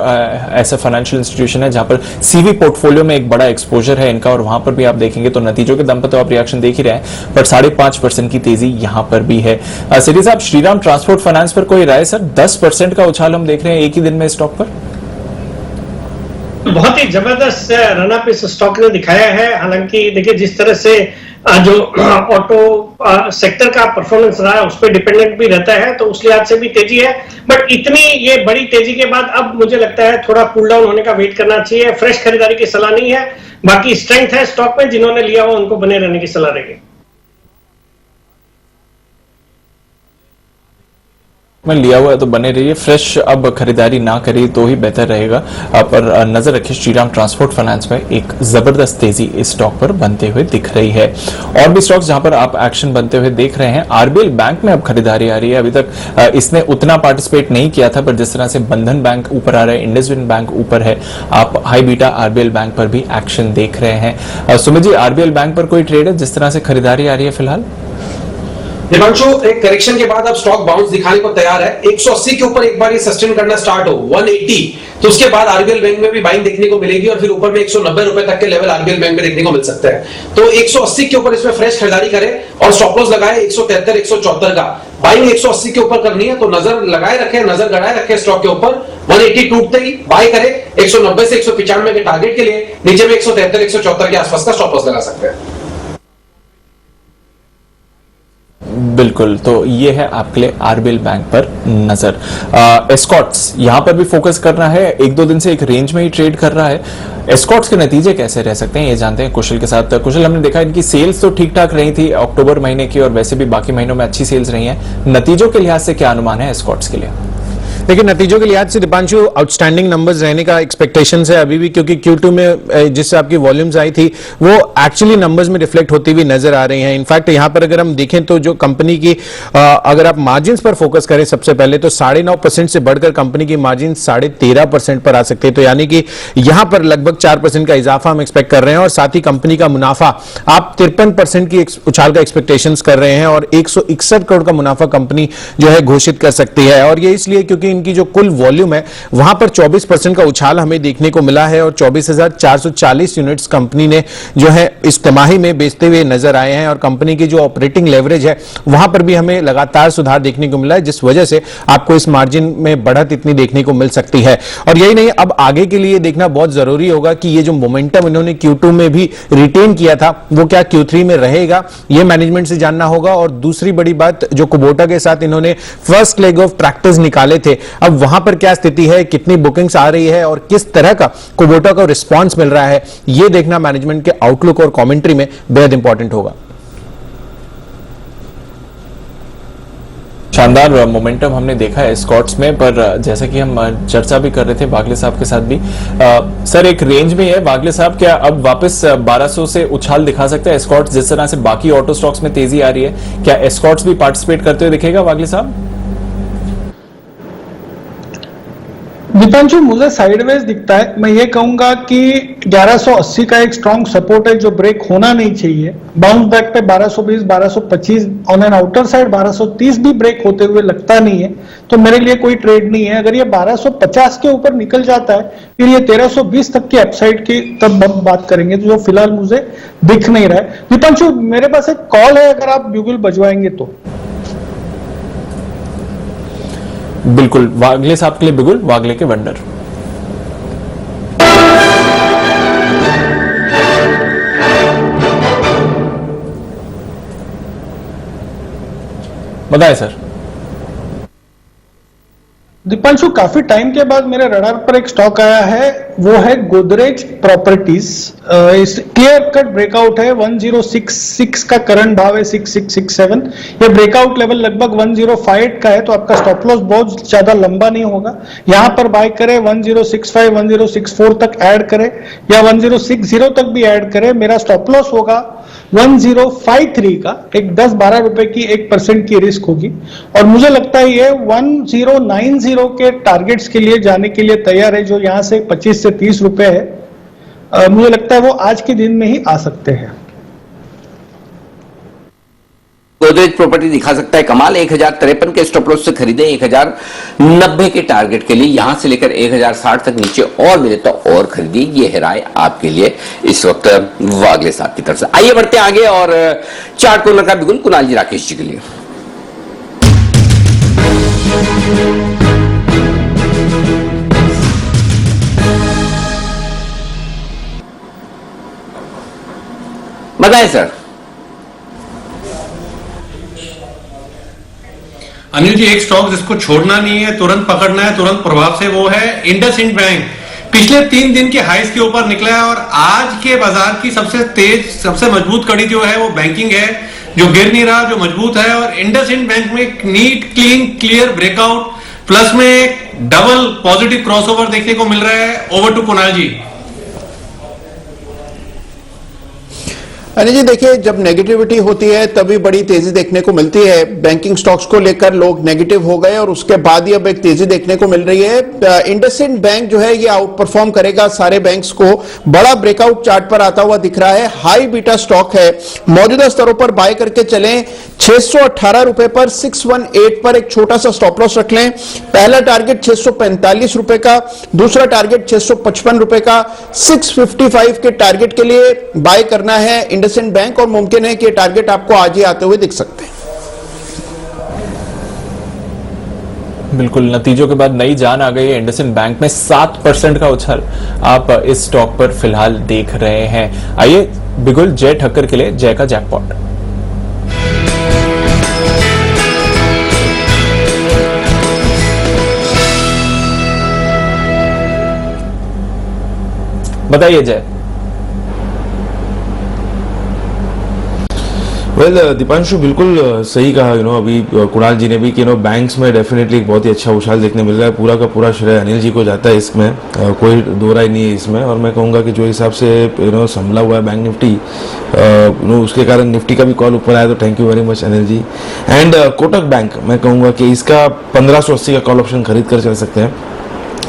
ऐसा फाइनेंशियल इंस्टीट्यूशन है जहां पर सीवी पोर्टफोलियो में एक बड़ा एक्सपोजर है इनका, और वहां पर भी आप देखेंगे तो नतीजों के दम पर तो आप रिएक्शन देख ही रहे हैं, पर 5.5% की तेजी यहां पर भी है। सिटी साहब, श्रीराम ट्रांसपोर्ट फाइनेंस पर कोई राय सर? 10% का उछाल हम देख रहे हैं एक ही दिन में स्टॉक पर। बहुत ही जबरदस्त रनअप इस स्टॉक ने दिखाया है। हालांकि देखिए, जिस तरह से जो ऑटो सेक्टर का परफॉर्मेंस रहा है उस पर डिपेंडेंट भी रहता है, तो उस लिहाज से भी तेजी है। बट इतनी ये बड़ी तेजी के बाद अब मुझे लगता है थोड़ा कूल डाउन होने का वेट करना चाहिए। फ्रेश खरीदारी की सलाह नहीं है, बाकी स्ट्रेंथ है स्टॉक में, जिन्होंने लिया हो उनको बने रहने की सलाह रहेगी। में लिया हुआ है तो बने रहिए, फ्रेश अब खरीदारी ना करिए तो ही बेहतर रहेगा। पर नजर रखिए श्रीराम ट्रांसपोर्ट फाइनेंस में एक जबरदस्त तेजी इस स्टॉक पर बनते हुए दिख रही है। और भी स्टॉक्स जहां पर आप एक्शन बनते हुए देख रहे हैं, आरबीएल बैंक में अब खरीदारी आ रही है। अभी तक इसने उतना पार्टिसिपेट नहीं किया था, पर जिस तरह से बंधन बैंक ऊपर आ रहा है, इंडसइंड बैंक ऊपर है, आप हाई बीटा आरबीएल बैंक पर भी एक्शन देख रहे हैं। सुमित जी, आरबीएल बैंक पर कोई ट्रेड है जिस तरह से खरीदारी आ रही है फिलहाल? दीपांशु, एक करेक्शन के बाद अब स्टॉक बाउंस दिखाने को तैयार है। 180 के ऊपर एक बार ये सस्टेन करना स्टार्ट हो 180, तो उसके बाद आरबीएल बैंक में भी बाइंग देखने को मिलेगी और फिर ऊपर में 190 रुपए तक के लेवल आरबीएल बैंक में देखने को मिल सकते हैं। तो 180 के ऊपर इसमें फ्रेश खरीदारी करें और स्टॉप लॉस लगाए 173 174 का। बाइंग 180 के ऊपर करनी है तो नजर लगाए रखें, नजर गड़ाए रखें स्टॉक के ऊपर। 180 टूटते ही बाय करें 190 से 195 के टारगेट के लिए, नीचे में 173 174 के आसपास का स्टॉप लॉस लगा सकते हैं। बिल्कुल, तो ये है आपके लिए आरबीएल बैंक पर नजर। एस्कॉर्ट्स यहां पर भी फोकस करना है, एक दो दिन से एक रेंज में ही ट्रेड कर रहा है। एस्कॉर्ट्स के नतीजे कैसे रह सकते हैं ये जानते हैं कुशल के साथ। कुशल, हमने देखा इनकी सेल्स तो ठीक ठाक रही थी अक्टूबर महीने की, और वैसे भी बाकी महीनों में अच्छी सेल्स रही हैं। नतीजों के लिहाज से क्या अनुमान है एस्कॉर्ट्स के लिए? देखिए, नतीजों के लिहाज से दीपांशु आउटस्टैंडिंग नंबर्स रहने का एक्सपेक्टेशन है अभी भी, क्योंकि Q2 में जिससे आपकी वॉल्यूम्स आई थी वो एक्चुअली नंबर्स में रिफ्लेक्ट होती हुई नजर आ रही हैं। इनफैक्ट यहां पर अगर हम देखें तो जो कंपनी की अगर आप मार्जिन पर फोकस करें सबसे पहले, तो 9.5% से बढ़कर कंपनी की मार्जिन 13.5% पर आ सकते हैं। तो यानी कि यहां पर लगभग 4% का इजाफा हम एक्सपेक्ट कर रहे हैं, और साथ ही कंपनी का मुनाफा आप 53% की उछाल का एक्सपेक्टेशन कर रहे हैं, और 161 करोड़ का मुनाफा कंपनी जो है घोषित कर सकती है। और ये इसलिए क्योंकि इनकी जो कुल वॉल्यूम है वहां पर 24% का उछाल हमें देखने को मिला है, और 24,440 यूनिट्स कंपनी ने जो है इस तिमाही में बेचते हुए नजर आए हैं। और कंपनी की जो ऑपरेटिंग लेवरेज है वहां पर भी हमें लगातार सुधार देखने को मिला है, जिस वजह से आपको इस मार्जिन में बढ़त इतनी देखने को मिल सकती है। और यही नहीं, अब आगे के लिए देखना बहुत जरूरी होगा कि ये जो मोमेंटम इन्होंने Q2 में भी रिटेन किया था वो क्या Q3 में रहेगा, ये मैनेजमेंट से जानना होगा। और दूसरी बड़ी बात, जो कुबोटा के साथ इन्होंने फर्स्ट लेग ऑफ ट्रैक्टर्स निकाले थे, अब वहां पर क्या स्थिति है, कितनी बुकिंग्स आ रही है और किस तरह का कुबोटा को रिस्पांस मिल रहा है, यह देखना मैनेजमेंट के आउटलुक और कमेंट्री में बेहद इंपॉर्टेंट होगा। शानदार मोमेंटम हमने देखा है एस्कॉर्ट्स में, पर जैसा कि हम चर्चा भी कर रहे थे वागले साहब के साथ भी, सर एक रेंज में है वागले साहब, क्या अब वापस 1200 से उछाल दिखा सकता है एस्कॉर्ट्स? जिस तरह से बाकी ऑटो स्टॉक्स में तेजी आ रही है, क्या एस्कॉर्ट्स भी पार्टिसिपेट करते हुए दिखेगा वागले साहब? दीपांशु, मुझे साइडवेज दिखता है। मैं ये कहूंगा कि 1180 का एक स्ट्रॉन्ग सपोर्ट है जो ब्रेक होना नहीं चाहिए। बाउंस बैक पे 1220 1225 ऑन एन आउटर साइड 1230 भी ब्रेक होते हुए लगता नहीं है, तो मेरे लिए कोई ट्रेड नहीं है। अगर ये 1250 के ऊपर निकल जाता है फिर ये 1320 तक की अपसाइड की तब हम बात करेंगे, जो फिलहाल मुझे दिख नहीं रहा है। दीपांशु, मेरे पास एक कॉल है, अगर आप ब्यूगल बजवाएंगे तो। बिल्कुल, वागले साहब के लिए बिगुल, वागले के वंडर। बताएं सर। दीपांशु, काफी टाइम के बाद मेरे रडार पर एक स्टॉक आया है, वो है गोदरेज प्रॉपर्टीज। इस क्लियर कट ब्रेकआउट है, 1066 का करंट भाव है 6667। ये ब्रेकआउट लेवल लगभग 1058 का है, तो आपका स्टॉप लॉस बहुत ज्यादा लंबा नहीं होगा। यहां पर बाय करें, 1065 1064 तक ऐड करें या 1060 तक भी ऐड करें। मेरा स्टॉप लॉस होगा 1053 का, एक 10-12 रुपए की 1% की रिस्क होगी। और मुझे लगता है ये 1090 के टारगेट्स के लिए जाने के लिए तैयार है, जो यहां से 25 से 30 रुपए है। मुझे लगता है वो आज के दिन में ही आ सकते हैं। गोदरेज प्रॉपर्टी दिखा सकता है कमाल। 1053 के स्टॉप लॉस से खरीदे, 1090 के टारगेट के लिए, यहां से लेकर 1060 तक नीचे और मिले तो और खरीदिए। ये है राय आपके लिए इस वक्त वागले साहब की तरफ से। आइए बढ़ते हैं आगे और चार्ट कॉर्नर का बिल्कुल कुणाल जी राकेश जी के लिए। बताएं सर। अनिल जी, एक स्टॉक जिसको छोड़ना नहीं है, तुरंत पकड़ना है तुरंत प्रभाव से, वो है इंडसइंड बैंक। पिछले 3 दिन के हाईस के ऊपर निकला है और आज के बाजार की सबसे तेज सबसे मजबूत कड़ी जो है वो बैंकिंग है, जो गिर नहीं रहा, जो मजबूत है। और इंडसइंड बैंक में एक neat clean clear breakout plus में एक डबल पॉजिटिव क्रॉसओवर देखने को मिल रहा है। ओवर टू कुणाल जी। अनिल जी, देखिए, जब नेगेटिविटी होती है तभी बड़ी तेजी देखने को मिलती है। बैंकिंग स्टॉक्स को लेकर लोग नेगेटिव हो गए और उसके बाद ही अब एक तेजी देखने को मिल रही है। इंडसइंड बैंक जो है ये आउट परफॉर्म करेगा सारे बैंक्स को। बड़ा ब्रेकआउट चार्ट पर आता हुआ दिख रहा है। हाई बीटा स्टॉक है, मौजूदा स्तरों पर बाय करके चलें। 618 रुपए पर 618 पर एक छोटा सा स्टॉप लॉस रख लें। पहला टारगेट 645 रुपए का, दूसरा टारगेट 655 रुपए का, 655 के टारगेट के लिए बाय करना है इंडसइंड बैंक। और मुमकिन है कि ये टारगेट आपको आज ही आते हुए दिख सकते हैं। बिल्कुल, नतीजों के बाद नई जान आ गई है इंडसइंड बैंक में। 7% का उछाल आप इस स्टॉक पर फिलहाल देख रहे हैं। आइए बिगुल जय ठक्कर के लिए जय का जैकपॉट। बताइए जय। वेल दीपांशु, बिल्कुल सही कहा अभी कुणाल जी ने भी कि बैंक्स में डेफिनेटली एक बहुत ही अच्छा उछाल देखने मिल रहा है। पूरा का पूरा श्रेय अनिल जी को जाता है इसमें, कोई दो राय नहीं है इसमें। और मैं कहूँगा कि जो हिसाब से संभला हुआ है बैंक निफ्टी, उसके कारण निफ्टी का भी कॉल ऊपर आया, तो thank you very much Anil ji. And Kotak bank, मैं कहूँगा कि इसका 1580 का कॉल ऑप्शन खरीद कर चल सकते हैं।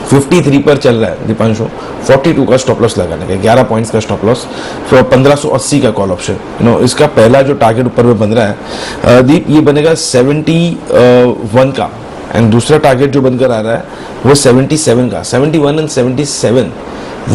53 पर चल रहा है दीपांशु, 42 का स्टॉप लॉस लगाने का, 11 पॉइंट्स का स्टॉप लॉस, 1580 का कॉल ऑप्शन। इसका पहला जो टारगेट ऊपर में बन रहा है दीप, ये बनेगा 71 का। एंड दूसरा टारगेट जो बनकर आ रहा है वो 77 का, 71 एंड 77।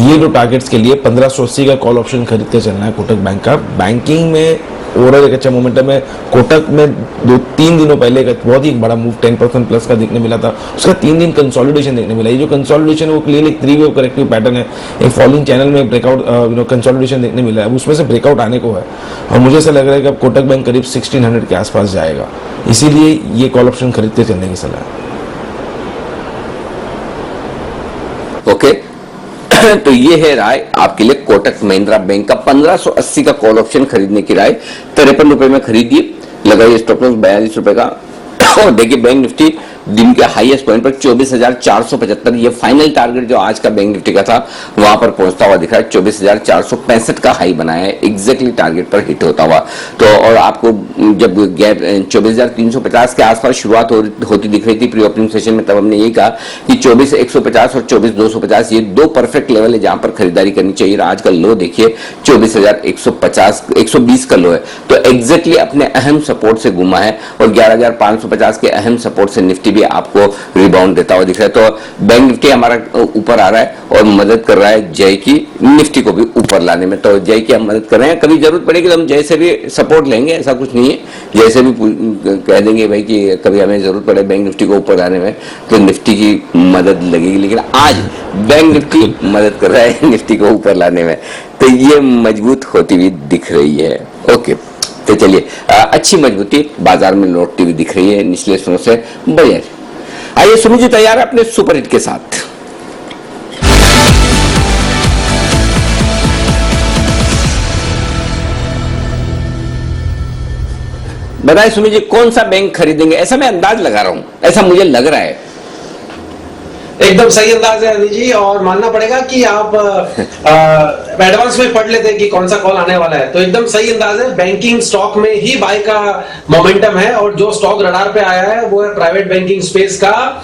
ये जो टारगेट्स के लिए 1580 का कॉल ऑप्शन खरीद कर चलना है कोटक बैंक का। बैंकिंग में ओवरऑल एक अच्छा मोमेंटम है। कोटक में 2-3 दिनों पहले एक बहुत ही बड़ा मूव 10% प्लस का देखने मिला था, उसका 3 दिन कंसोलिडेशन देखने मिला। ये जो कंसोलिडेशन है वो क्लियरली एक 3 वेव करेक्टिव पैटर्न है। एक फॉलोइंग चैनल में ब्रेकआउट कंसोलिडेशन देखने मिला है, उसमें से ब्रेकआउट आने को है। और मुझे ऐसा लग रहा है कि अब कोटक बैंक करीब 1600 के आसपास जाएगा, इसीलिए ये कॉल ऑप्शन खरीद के चलने की सलाह है। ओके तो ये है राय आपके लिए कोटक महिंद्रा बैंक का 1580 का कॉल ऑप्शन खरीदने की राय। 53 रुपए में खरीदिए, लगाइए स्टॉप लॉस 42 रुपए का। और देखिए बैंक निफ्टी दिन के हाईएस्ट पॉइंट पर 24,475, ये फाइनल टारगेट जो आज का बैंक निफ्टी का था वहां पर पहुंचता हुआ दिख रहा है। 24,465 का हाई बनाया है, एग्जैक्टली टारगेट पर हिट होता हुआ। तो और आपको जब गैप 24,350 के आसपास शुरुआत होती दिख रही थी प्री ओपनिंग सेशन में, तब हमने यही कहा कि 24,150 और 24,250 ये दो परफेक्ट लेवल है जहां पर खरीदारी करनी चाहिए। आज का लो देखिए 24,150 120 का लो है, तो एग्जैक्टली अपने अहम सपोर्ट से घुमा है। और 11,550 के अहम सपोर्ट से निफ्टी भी आपको रिबाउंड देता हुआ दिख रहा है। तो बैंक निफ्टी हमारा ऊपर आ रहा है और मदद कर रहा है जय की निफ्टी को भी ऊपर लाने में। तो जय की हम मदद कर रहे हैं, कभी जरूरत पड़ेगी तो हम जय से भी सपोर्ट लेंगे, ऐसा कुछ नहीं है। जय से भी कह देंगे भाई कि कभी हमें जरूरत पड़े बैंक निफ्टी को ऊपर लाने में तो निफ्टी की मदद लगेगी। लेकिन आज बैंक निफ्टी मदद कर रहा है निफ्टी को ऊपर लाने में, तो ये मजबूत होती हुई दिख रही है। ओके तो चलिए अच्छी मजबूती बाजार में लौटती हुई दिख रही है निचले स्तरों से। बढ़िया आइए सुमित जी तैयार है अपने सुपरहिट के साथ। बताइए सुमित जी, कौन सा बैंक खरीदेंगे? ऐसा मैं अंदाज लगा रहा हूं, ऐसा मुझे लग रहा है। एकदम सही अंदाज है अनिल जी, और मानना पड़ेगा कि आप एडवांस में पढ़ लेते हैं कि कौन सा कॉल आने वाला है, तो एकदम सही अंदाज है। बैंकिंग स्टॉक में ही बाय का मोमेंटम है, और जो स्टॉक रडार पे आया है वो है प्राइवेट बैंकिंग स्पेस का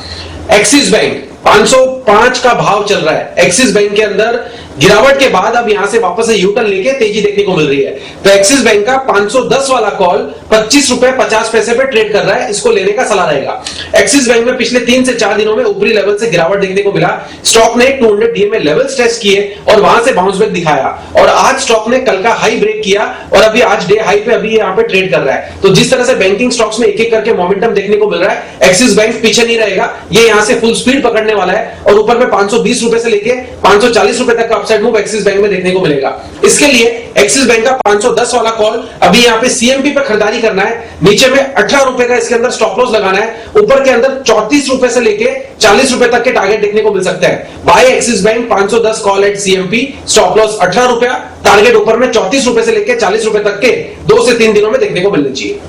एक्सिस बैंक। 505 का भाव चल रहा है। एक्सिस बैंक के अंदर गिरावट के बाद अब यहां से वापस से यूटर्न लेके तेजी देखने को मिल रही है। तो एक्सिस बैंक का 510 वाला कॉल 25 रुपए 50 पैसे पे ट्रेड कर रहा है, इसको लेने का सलाह रहेगा। एक्सिस बैंक में पिछले 3 से 4 दिनों में ऊपरी लेवल से गिरावट देखने को मिला। स्टॉक ने 200 डीएमए लेवल टेस्ट किए और वहां से बाउंस बैक दिखाया, और आज स्टॉक ने कल का हाई ब्रेक किया और अभी आज डे हाई पे अभी यहां पे ट्रेड कर रहा है। तो जिस तरह से बैंकिंग स्टॉक्स में एक एक करके मोमेंटम देखने को मिल रहा है, एक्सिस बैंक पीछे नहीं रहेगा, ये यहां से फुल स्पीड पकड़ने वाला है, और ऊपर में 520 रुपए से लेके 540 रुपए तक का अपसाइड मूव एक्सिस बैंक में देखने को मिलेगा। इसके लिए एक्सिस बैंक का 510 वाला कॉल अभी यहां पे सीएमपी पे खरीदारी करना है। नीचे में 18 रुपए का इसके अंदर स्टॉप लॉस लगाना है, ऊपर के अंदर 34 रुपए से लेके 40 रुपए तक के टारगेट देखने को मिल सकते हैं। Buy Axis bank 510 call at CMP, stop loss 18 रुपया, टारगेट ऊपर में 34 रुपए से लेके 40 रुपए तक के 2 से 3 दिनों में देखने को मिलना चाहिए।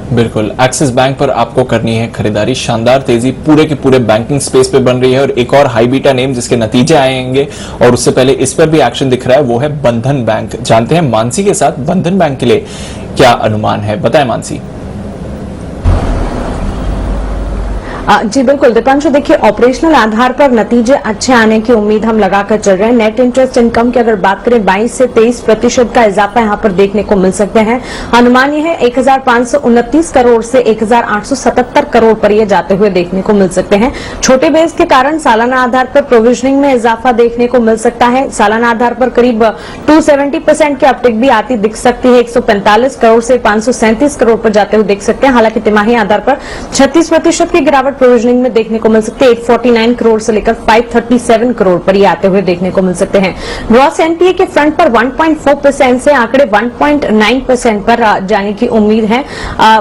बिल्कुल, एक्सिस बैंक पर आपको करनी है खरीदारी। शानदार तेजी पूरे के पूरे बैंकिंग स्पेस पे बन रही है, और एक और हाई बीटा नेम जिसके नतीजे आएंगे और उससे पहले इस पर भी एक्शन दिख रहा है, वो है बंधन बैंक। जानते हैं मानसी के साथ बंधन बैंक के लिए क्या अनुमान है, बताएं मानसी। जी बिल्कुल दीपांशु, देखिए ऑपरेशनल आधार पर नतीजे अच्छे आने की उम्मीद हम लगाकर चल रहे हैं। नेट इंटरेस्ट इनकम की अगर बात करें 22 से 23% का इजाफा यहां पर देखने को मिल सकते हैं। अनुमान यह है 1529 करोड़ से 1877 करोड़ पर ये जाते हुए देखने को मिल सकते हैं। छोटे बेस के कारण सालाना आधार पर प्रोविजनिंग में इजाफा देखने को मिल सकता है। सालाना आधार पर करीब 270% की अपटिक भी आती दिख सकती है। 145 करोड़ से 537 करोड़ पर जाते हुए देख सकते हैं। हालांकि तिमाही आधार पर 36% की गिरावट प्रोविजनिंग में देखने को मिल सकते हैं। 849 करोड़ से लेकर 537 करोड़ पर ये आते हुए देखने को मिल सकते हैं। ग्रॉस एनपीए के फ्रंट पर 1.4% से आंकड़े 1.9% पर जाने की उम्मीद है।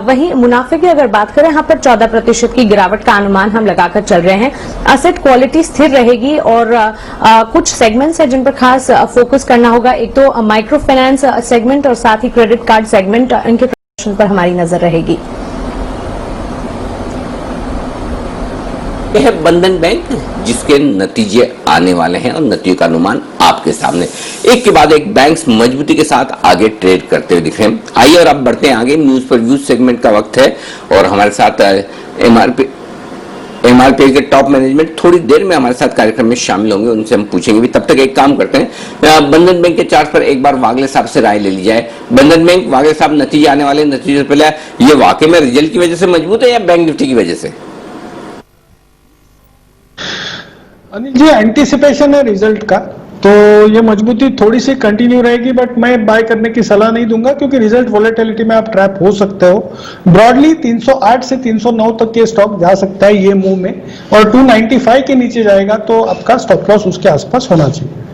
वहीं मुनाफे की अगर बात करें, यहाँ पर 14% की गिरावट का अनुमान हम लगाकर चल रहे हैं। असेट क्वालिटी स्थिर रहेगी, और कुछ सेगमेंट्स है जिन पर खास फोकस करना होगा। एक तो माइक्रो फाइनेंस सेगमेंट और साथ ही क्रेडिट कार्ड सेगमेंट, इनके प्रदर्शन पर हमारी नजर रहेगी। यह है बंधन बैंक जिसके नतीजे आने वाले हैं, और नतीजों का अनुमान आपके सामने। एक के बाद एक बैंक्स मजबूती के साथ आगे ट्रेड करते हुए दिख रहे हैं। आइए और अब बढ़ते हैं आगे। न्यूज पर व्यूज सेगमेंट का वक्त है, और हमारे साथ एमआरपी के टॉप मैनेजमेंट थोड़ी देर में हमारे साथ कार्यक्रम में शामिल होंगे, उनसे हम पूछेंगे भी। तब तक एक काम करते हैं, बंधन बैंक के चार्ट पर एक बार वागले साहब से राय ले ली जाए। बंधन बैंक, वागले साहब, नतीजे आने वाले, नतीजे से पहले ये वाकई में रिजल्ट की वजह से मजबूत है या बैंक निफ्टी की वजह से? अनिल जी, एंटीसिपेशन है रिजल्ट का, तो ये मजबूती थोड़ी सी कंटिन्यू रहेगी, बट मैं बाय करने की सलाह नहीं दूंगा, क्योंकि रिजल्ट वोलेटिलिटी में आप ट्रैप हो सकते हो। ब्रॉडली 308 से 309 तक के स्टॉक जा सकता है ये मूव में, और 295 के नीचे जाएगा तो आपका स्टॉप लॉस उसके आसपास होना चाहिए।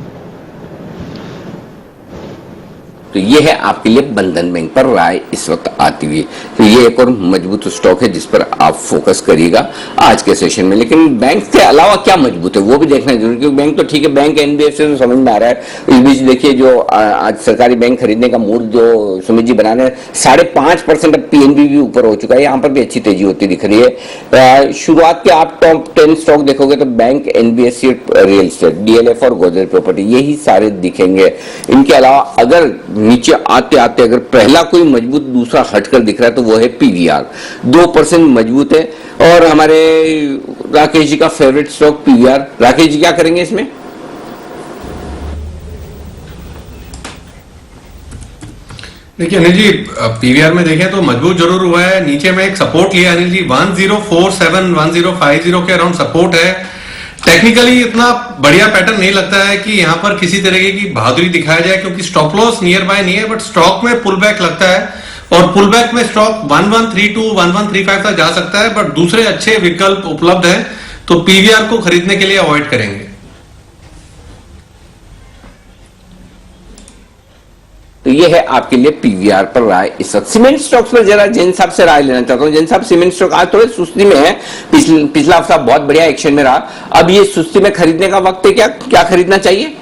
तो ये है आपके लिए बंधन बैंक पर राय इस वक्त आती हुई। तो ये एक और मजबूत स्टॉक है जिस पर आप फोकस करिएगा आज के सेशन में। लेकिन बैंक के अलावा क्या मजबूत है वो भी देखना जरूरी, क्योंकि बैंक तो ठीक है, बैंक एनबीएफसी तो समझ में आ रहा है। इस बीच देखिए जो आज सरकारी बैंक खरीदने का मूड जो सुमित जी बना रहे हैं, 5.5% अब पीएनबी भी ऊपर हो चुका है, यहाँ पर भी अच्छी तेजी होती दिख रही है। शुरुआत के आप टॉप 10 स्टॉक देखोगे तो bank, NBFC, real estate, DLF और गोदरेज प्रॉपर्टी, यही सारे दिखेंगे। इनके अलावा अगर नीचे आते आते अगर पहला कोई मजबूत दूसरा हटकर दिख रहा है तो वो है पीवीआर, 2% मजबूत है। और हमारे राकेश जी का favourite stock PVR, Rakesh ji क्या करेंगे इसमें? देखिए अनिल जी, पीवीआर में देखें तो मजबूत जरूर हुआ है। नीचे में एक सपोर्ट लिया अनिल जी, 1047 1050 के अराउंड सपोर्ट है। टेक्निकली इतना बढ़िया पैटर्न नहीं लगता है कि यहां पर किसी तरीके की बहादुरी दिखाया जाए, क्योंकि स्टॉप लॉस नियर बाय नहीं है, बट स्टॉक में पुल बैक लगता है, और पुल बैक में स्टॉक 1132 1135 तक जा सकता है, बट दूसरे अच्छे विकल्प उपलब्ध हैं, तो पीवीआर को खरीदने के लिए अवॉइड करेंगे। तो ये है आपके लिए पीवीआर पर राय इस वक्त। सीमेंट स्टॉक्स पर जरा जैन साहब से राय लेना चाहता हूं। जैन साहब, सीमेंट स्टॉक आज थोड़े सुस्ती में है, पिछला हफ्ता बहुत बढ़िया एक्शन में रहा, अब ये सुस्ती में खरीदने का वक्त है, क्या खरीदना चाहिए?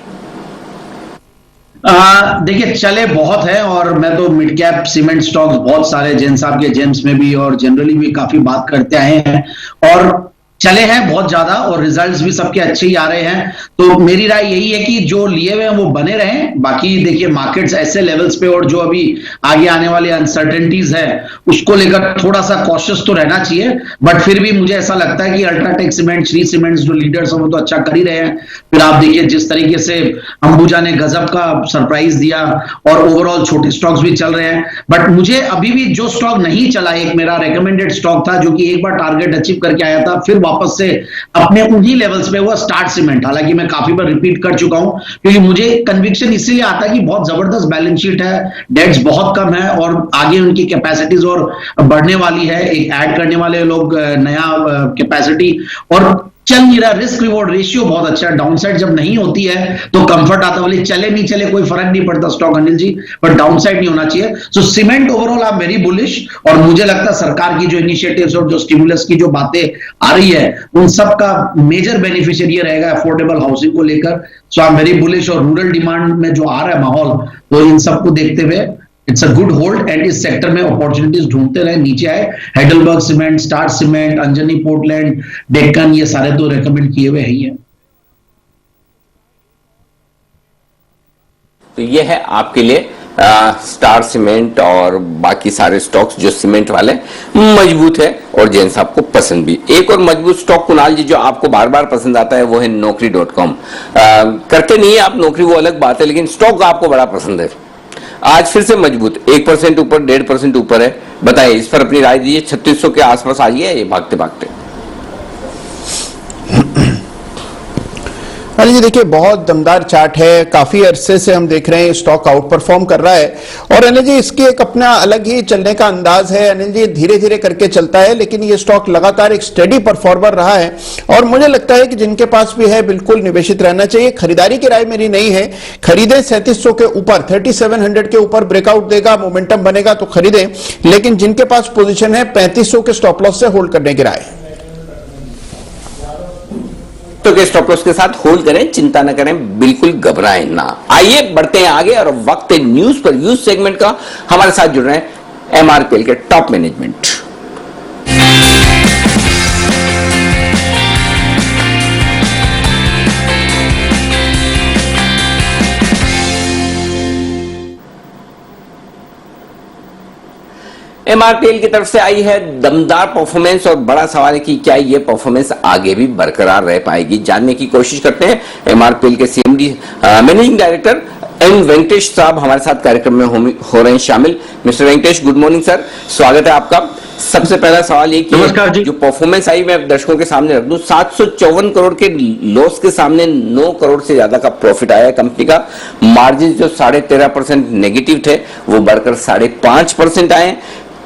देखिए, चले बहुत है और मैं तो मिड कैप सीमेंट स्टॉक्स बहुत सारे जैन साहब के जेम्स में भी और जनरली भी काफी बात करते आए हैं और चले हैं बहुत ज्यादा और रिजल्ट्स भी सबके अच्छे ही आ रहे हैं। तो मेरी राय यही है कि जो लिए हुए हैं वो बने रहें। बाकी देखिए, मार्केट्स ऐसे लेवल्स पे और जो अभी आगे आने वाली अनसर्टेनिटीज है उसको लेकर थोड़ा सा कॉशियस तो रहना चाहिए, बट फिर भी मुझे ऐसा लगता है कि अल्ट्राटेक सीमेंट, श्री सीमेंट्स जो लीडर्स हैं वो तो अच्छा कर ही रहे हैं। फिर आप देखिए जिस तरीके से अंबुजा ने गजब का सरप्राइज दिया और ओवरऑल छोटे स्टॉक्स भी चल रहे हैं। बट मुझे अभी भी जो स्टॉक नहीं चला, एक मेरा रिकमेंडेड स्टॉक था जो कि एक बार टारगेट अचीव करके आया था, फिर वापस से अपने उन्हीं लेवल्स पे, हुआ स्टार सीमेंट। हालांकि मैं काफी बार रिपीट कर चुका हूं क्योंकि मुझे कन्विक्शन इसलिए आता है कि बहुत जबरदस्त बैलेंस शीट है, डेट्स बहुत कम है और आगे उनकी कैपेसिटीज और बढ़ने वाली है। एक ऐड करने वाले लोग नया कैपेसिटी और चल नहीं रहा, रिस्क रिवॉर्ड रेशियो बहुत अच्छा है। डाउनसाइड जब नहीं होती है तो कंफर्ट आता है, बोले चले नहीं चले कोई फर्क नहीं पड़ता स्टॉक अनिल जी, पर डाउनसाइड नहीं होना चाहिए। सो सीमेंट ओवरऑल आप वेरी बुलिश और मुझे लगता है सरकार की जो इनिशिएटिव्स और जो स्टिमुलस की जो बातें आ रही है उन सब का मेजर बेनिफिशियरी ये रहेगा अफोर्डेबल हाउसिंग को लेकर। सो आई एम वेरी बुलिश और रूरल डिमांड में जो आ रहा है माहौल, तो इन सबको देखते हुए it's a good hold and इस सेक्टर में अपॉर्चुनिटीज ढूंढते रहे। नीचे आए Heidelberg cement, star cement, Anjani Portland, Deccan, ये सारे तो रेकमेंड किए हुए ही हैं। तो ये है आपके लिए स्टार सीमेंट और बाकी सारे स्टॉक्स जो सीमेंट वाले मजबूत है और जैन साहब को पसंद भी। एक और मजबूत स्टॉक कुणाल जी जो आपको बार बार पसंद आता है वो है Naukri.com। करते नहीं है आप नौकरी, वो अलग बात है, लेकिन स्टॉक आपको बड़ा पसंद है। आज फिर से मजबूत 1% ऊपर, 1.5% ऊपर है। बताइए इस पर अपनी राय दीजिए। 3600 के आसपास आ गया है ये भागते भागते। अनिल जी देखिए, बहुत दमदार चार्ट है, काफी अरसे से हम देख रहे हैं स्टॉक आउट परफॉर्म कर रहा है और अनिल जी इसकी एक अपना अलग ही चलने का अंदाज है। अनिल जी धीरे धीरे करके चलता है लेकिन ये स्टॉक लगातार एक स्टेडी परफॉर्मर रहा है और मुझे लगता है कि जिनके पास भी है बिल्कुल निवेशित रहना चाहिए। खरीदारी की राय मेरी नहीं है, खरीदें 3700 के ऊपर, 3700 के ऊपर ब्रेकआउट देगा, मोमेंटम बनेगा तो खरीदें, लेकिन जिनके पास पोजीशन है 3500 के स्टॉप लॉस से होल्ड करने की राय। तो के स्टॉप लॉस के साथ होल्ड करें, चिंता न करें, बिल्कुल घबराएं ना। आइए बढ़ते हैं आगे और वक्त है न्यूज पर। न्यूज सेगमेंट का हमारे साथ जुड़ रहे हैं MRPL के टॉप मैनेजमेंट। MRPL की तरफ से आई है दमदार परफॉर्मेंस और बड़ा सवाल है कि क्या ये परफॉर्मेंस आगे भी बरकरार रह पाएगी। जानने की कोशिश करते हैं। MRPL के CMD managing director M Venkatesh साहब हमारे साथ कार्यक्रम में हो रहे हैं शामिल। Mister Venkatesh, good morning sir, स्वागत है आपका। सबसे पहला सवाल ये कि जो परफॉर्मेंस आई मैं दर्शकों के सामने रख दूं, 754 करोड़ के लॉस के सामने 9 करोड़ से ज्यादा का प्रॉफिट आया है कंपनी का। मार्जिन जो 13.5% नेगेटिव थे वो बढ़कर 5.5% आए।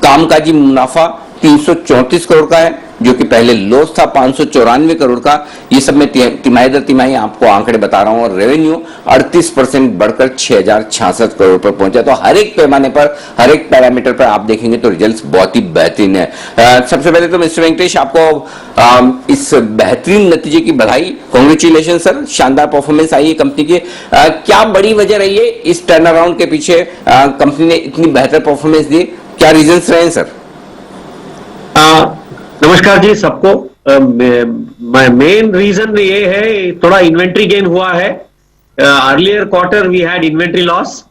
कामकाजी मुनाफा 334 करोड़ का है जो कि पहले लॉस था 594 करोड़ का। ये सब मैं तिमाही दर तिमाही आपको आंकड़े बता रहा हूं। और रेवेन्यू 38% बढ़कर 6066 करोड़ पर पहुंचा। तो हर एक पैमाने पर, हर एक पैरामीटर पर आप देखेंगे तो रिजल्ट्स बहुत ही बेहतरीन है। सबसे पहले तो मिस्टर वेंकटेश आपको इस बेहतरीन नतीजे की बधाई, कांग्रेचुलेशन सर। शानदार परफॉर्मेंस आई है कंपनी की। क्या बड़ी वजह रही है इस टर्न अराउंड के पीछे, कंपनी ने इतनी बेहतर परफॉर्मेंस दी, क्या रीजंस रहे हैं सर? नमस्कार जी सबको। मेन रीजन ये है, थोड़ा इन्वेंट्री गेन हुआ है। Earlier quarter we had inventory loss,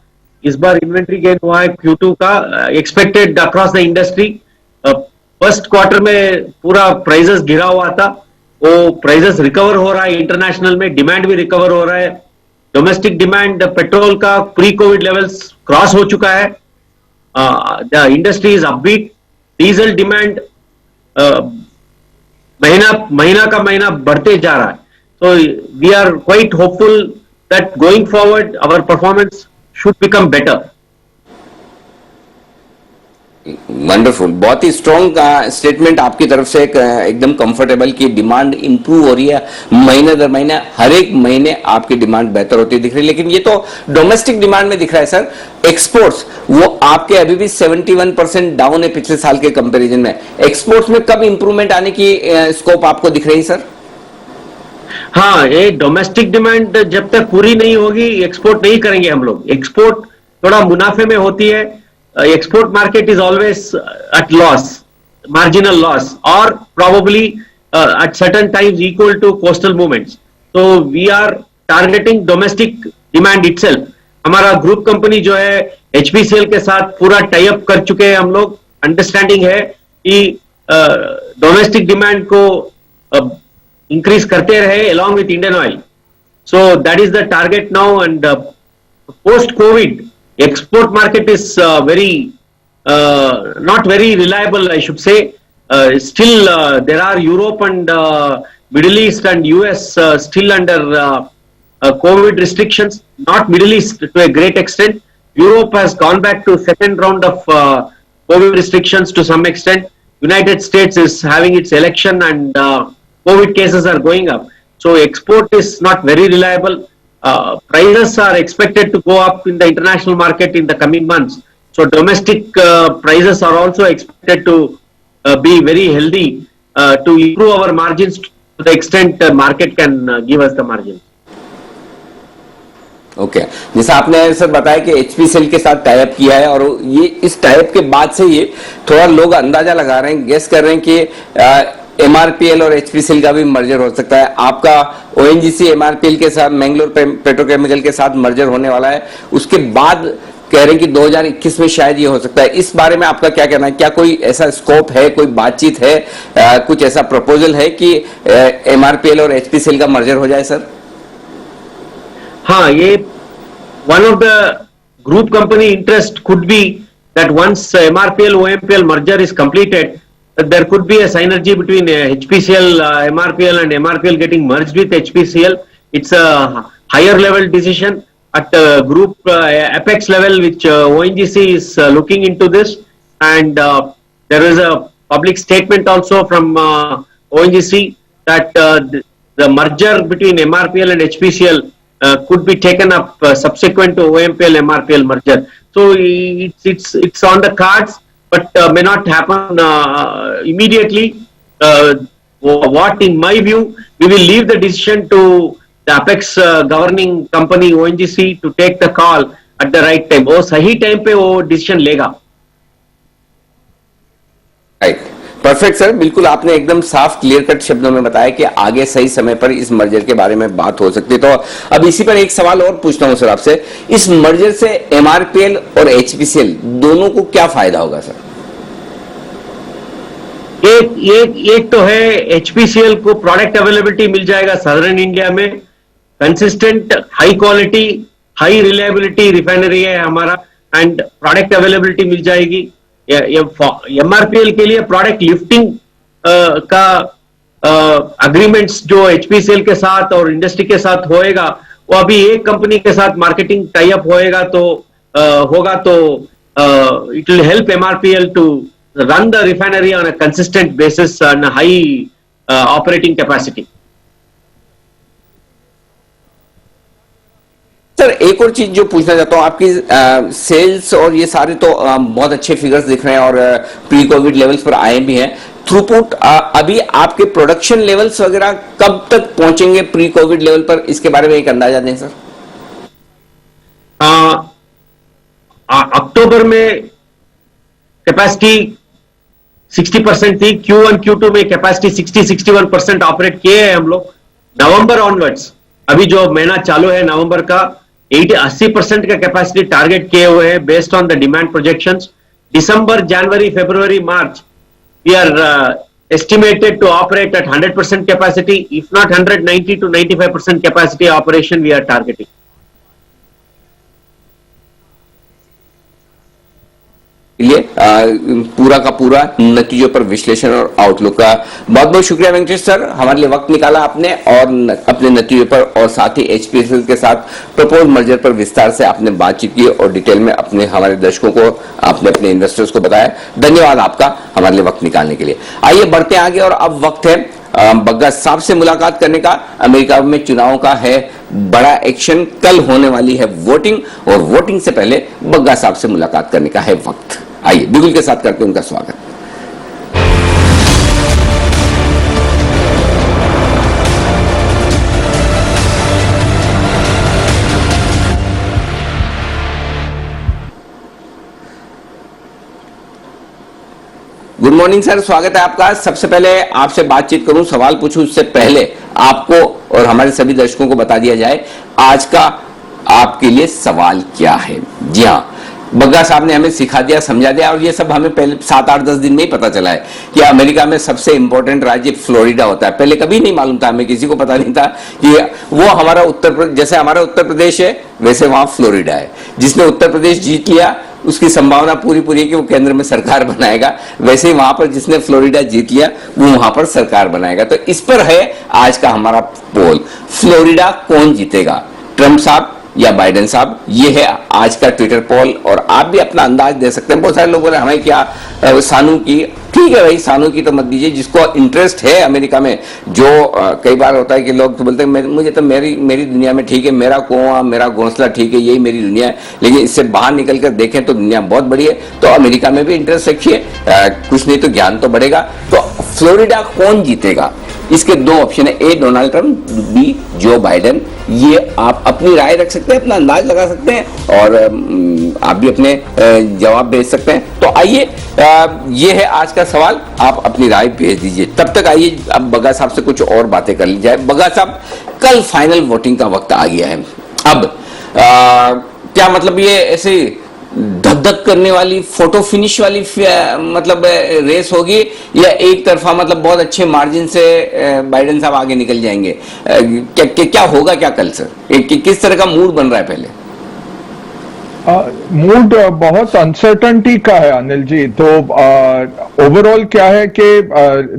इस बार इन्वेंट्री गेन हुआ है Q2 का, expected across the industry. First quarter में पूरा प्राइसेस गिरा हुआ था, वो प्राइसेस रिकवर हो रहा है। इंटरनेशनल में डिमांड भी रिकवर हो रहा है। डोमेस्टिक डिमांड पेट्रोल का प्री कोविड लेवल्स क्रॉस हो चुका है। The industry is upbeat. Diesel demand महीना का महीना बढ़ते जा रहा है। So we are quite hopeful that going forward our performance should become better. Wonderful, बहुत ही स्ट्रॉन्ग स्टेटमेंट आपकी तरफ से, एकदम कंफर्टेबल की डिमांड इंप्रूव हो रही है महीने दर महीने, हर एक महीने आपकी डिमांड बेहतर होती दिख रही है। लेकिन ये तो डोमेस्टिक डिमांड में दिख रहा है सर। एक्सपोर्ट्स वो आपके अभी भी 71% डाउन है पिछले साल के कंपैरिजन में। एक्सपोर्ट्स में कब इंप्रूवमेंट आने की स्कोप आपको दिख रही है सर? हाँ, ये डोमेस्टिक डिमांड जब तक पूरी नहीं होगी एक्सपोर्ट नहीं करेंगे हम लोग। एक्सपोर्ट थोड़ा मुनाफे में होती है। Export market is always at loss, marginal loss, और probably at certain times equal to coastal movements. तो we are targeting domestic demand itself. हमारा ग्रुप कंपनी जो है एचपीसीएल के साथ पूरा टाई अप कर चुके हैं हम लोग। अंडरस्टैंडिंग है कि डोमेस्टिक डिमांड को इंक्रीज करते रहे along with Indian Oil. So that is the target now, and post COVID export market is not very reliable, I should say. Still there are Europe and Middle East and US still under COVID restrictions. Not Middle East to a great extent. Europe has gone back to second round of COVID restrictions to some extent. United States is having its election, and COVID cases are going up. So export is not very reliable. Prices are expected to go up in the international market in the coming months. So domestic prices are also expected to be very healthy to improve our margins to the extent market can give us the margin. Okay जैसा आपने sir बताया कि HPCL के साथ tie up किया है, और ये इस टाई अप के बाद से ये थोड़ा लोग अंदाजा लगा रहे हैं, गेस कर रहे हैं कि एमआरपीएल और एचपीसीएल का भी मर्जर हो सकता है। आपका ओएनजीसी एमआरपीएल के साथ मैंगलोर पेट्रोकेमिकल के साथ मर्जर होने वाला है। उसके बाद कह रहे हैं कि 2021 में शायद ये हो सकता है। इस बारे में आपका क्या कहना है? क्या कोई ऐसा स्कोप है, कोई बातचीत है, कुछ ऐसा प्रपोजल है कि एमआरपीएल और एचपीसीएल का मर्जर हो जाए सर? हाँ, ये one of the group company interest could be that once MRPL OMPL merger is completed, there could be a synergy between HPCL, MRPL and MRPL getting merged with HPCL. It's a higher level decision at group apex level, which ONGC is looking into this, and there is a public statement also from ONGC that the merger between MRPL and HPCL could be taken up subsequent to OMPL MRPL merger. So it's on the cards, but may not happen immediately. What in my view, we will leave the decision to the apex governing company ONGC to take the call at the right time. वो सही time पे वो decision लेगा। Right, perfect sir, बिल्कुल आपने एकदम साफ clear cut शब्दों में बताया कि आगे सही समय पर इस मर्जर के बारे में बात हो सकती है। तो अब इसी पर एक सवाल और पूछता हूं सर आपसे, इस मर्जर से एमआरपीएल और एचपीसीएल दोनों को क्या फायदा होगा सर? एक तो है एचपीसीएल को प्रोडक्ट अवेलेबिलिटी मिल जाएगा सदर्न इंडिया में। Consistent high quality high reliability refinery है हमारा, एंड प्रोडक्ट अवेलेबिलिटी मिल जाएगी। एमआरपीएल के लिए प्रोडक्ट लिफ्टिंग का अग्रीमेंट्स जो एचपीसीएल के साथ और इंडस्ट्री के साथ होएगा, वो अभी एक कंपनी के साथ मार्केटिंग टाई अप होएगा तो it will help MRPL to run the refinery on a consistent basis and high operating capacity. Sir एक और चीज जो पूछना चाहता हूं, आपकी सेल्स और ये सारे तो बहुत अच्छे फिगर्स दिख रहे हैं और प्री कोविड लेवल्स पर आए भी हैं। थ्रूपुट अभी आपके प्रोडक्शन लेवल्स वगैरह कब तक पहुंचेंगे प्री कोविड लेवल पर, इसके बारे में एक अंदाजा दें सर। अक्टूबर में कैपेसिटी 60% थी, Q1 Q2 में कैपेसिटी 60-61% ऑपरेट किए हैं हम लोग। नवंबर ऑनवर्ड्स, अभी जो महीना चालू है नवंबर का, 80% का कैपेसिटी टारगेट किए हुए हैं based on the demand projections. December, January, February, March we are estimated to operate at 100% capacity, if not 190 to 95% capacity operation we are targeting. लिए पूरा का पूरा नतीजों पर विश्लेषण और आउटलुक का बहुत बहुत शुक्रिया वेंकटेश सर, हमारे लिए वक्त निकाला आपने और अपने नतीजों पर और साथ ही एचपीएसएल के साथ प्रपोज मर्जर पर विस्तार से आपने बातचीत की और डिटेल में अपने हमारे दर्शकों को आपने अपने इन्वेस्टर्स को बताया। धन्यवाद आपका हमारे लिए वक्त निकालने के लिए। आइए बढ़ते आगे और अब वक्त है बग्गा साहब से मुलाकात करने का। अमेरिका में चुनाव का है बड़ा एक्शन, कल होने वाली है वोटिंग और वोटिंग से पहले बग्गा साहब से मुलाकात करने का है वक्त। आइए बिगुल के साथ करते हैं उनका स्वागत। गुड मॉर्निंग सर, स्वागत है आपका। सबसे पहले आपसे बातचीत करूं, सवाल पूछूं उससे पहले आपको और हमारे सभी दर्शकों को बता दिया जाए आज का आपके लिए सवाल क्या है। जी हाँ, बग्गा साहब ने हमें सिखा दिया, समझा दिया और ये सब हमें पहले 7-8-10 दिन में ही पता चला है कि अमेरिका में सबसे इंपॉर्टेंट राज्य फ्लोरिडा होता है। पहले कभी नहीं मालूम था, हमें किसी को पता नहीं था कि वो हमारा उत्तर प्रदेश, जैसे हमारा उत्तर प्रदेश है वैसे वहां फ्लोरिडा है। जिसने उत्तर प्रदेश जीत लिया उसकी संभावना पूरी है कि वो केंद्र में सरकार बनाएगा, वैसे ही वहां पर जिसने फ्लोरिडा जीत लिया वो वहां पर सरकार बनाएगा। तो इस पर है आज का हमारा पोल, फ्लोरिडा कौन जीतेगा, ट्रंप साहब या बाइडेन साहब? ये है आज का ट्विटर पोल और आप भी अपना अंदाज दे सकते हैं। बहुत सारे लोग बोले हमें क्या सानू की, ठीक है भाई सानू की तो मत दीजिए, जिसको इंटरेस्ट है अमेरिका में। जो कई बार होता है कि लोग तो बोलते हैं मुझे तो मेरी दुनिया में ठीक है, मेरा कुआं मेरा घोंसला ठीक है, यही मेरी दुनिया है। लेकिन इससे बाहर निकल कर देखें तो दुनिया बहुत बड़ी है, तो अमेरिका में भी इंटरेस्ट रखिए, कुछ नहीं तो ज्ञान तो बढ़ेगा। तो फ्लोरिडा कौन जीतेगा, इसके दो ऑप्शन है, A Donald Trump, B Joe Biden. ये आप अपनी राय रख सकते हैं, अपना अंदाज लगा सकते हैं और आप भी अपने जवाब भेज सकते हैं। तो आइए ये है आज का सवाल, आप अपनी राय भेज दीजिए। तब तक आइए अब बग्गा साहब से कुछ और बातें कर ली जाए। बग्गा साहब, कल फाइनल वोटिंग का वक्त आ गया है। अब क्या मतलब ये ऐसे धक धक करने वाली फोटो फिनिश वाली मतलब रेस होगी या एक तरफा मतलब बहुत अच्छे मार्जिन से बाइडेन साहब आगे निकल जाएंगे? क्या होगा क्या कल सर, किस तरह का मूड बन रहा है? पहले मूड बहुत अनसर्टनिटी का है अनिल जी। तो ओवरऑल क्या है कि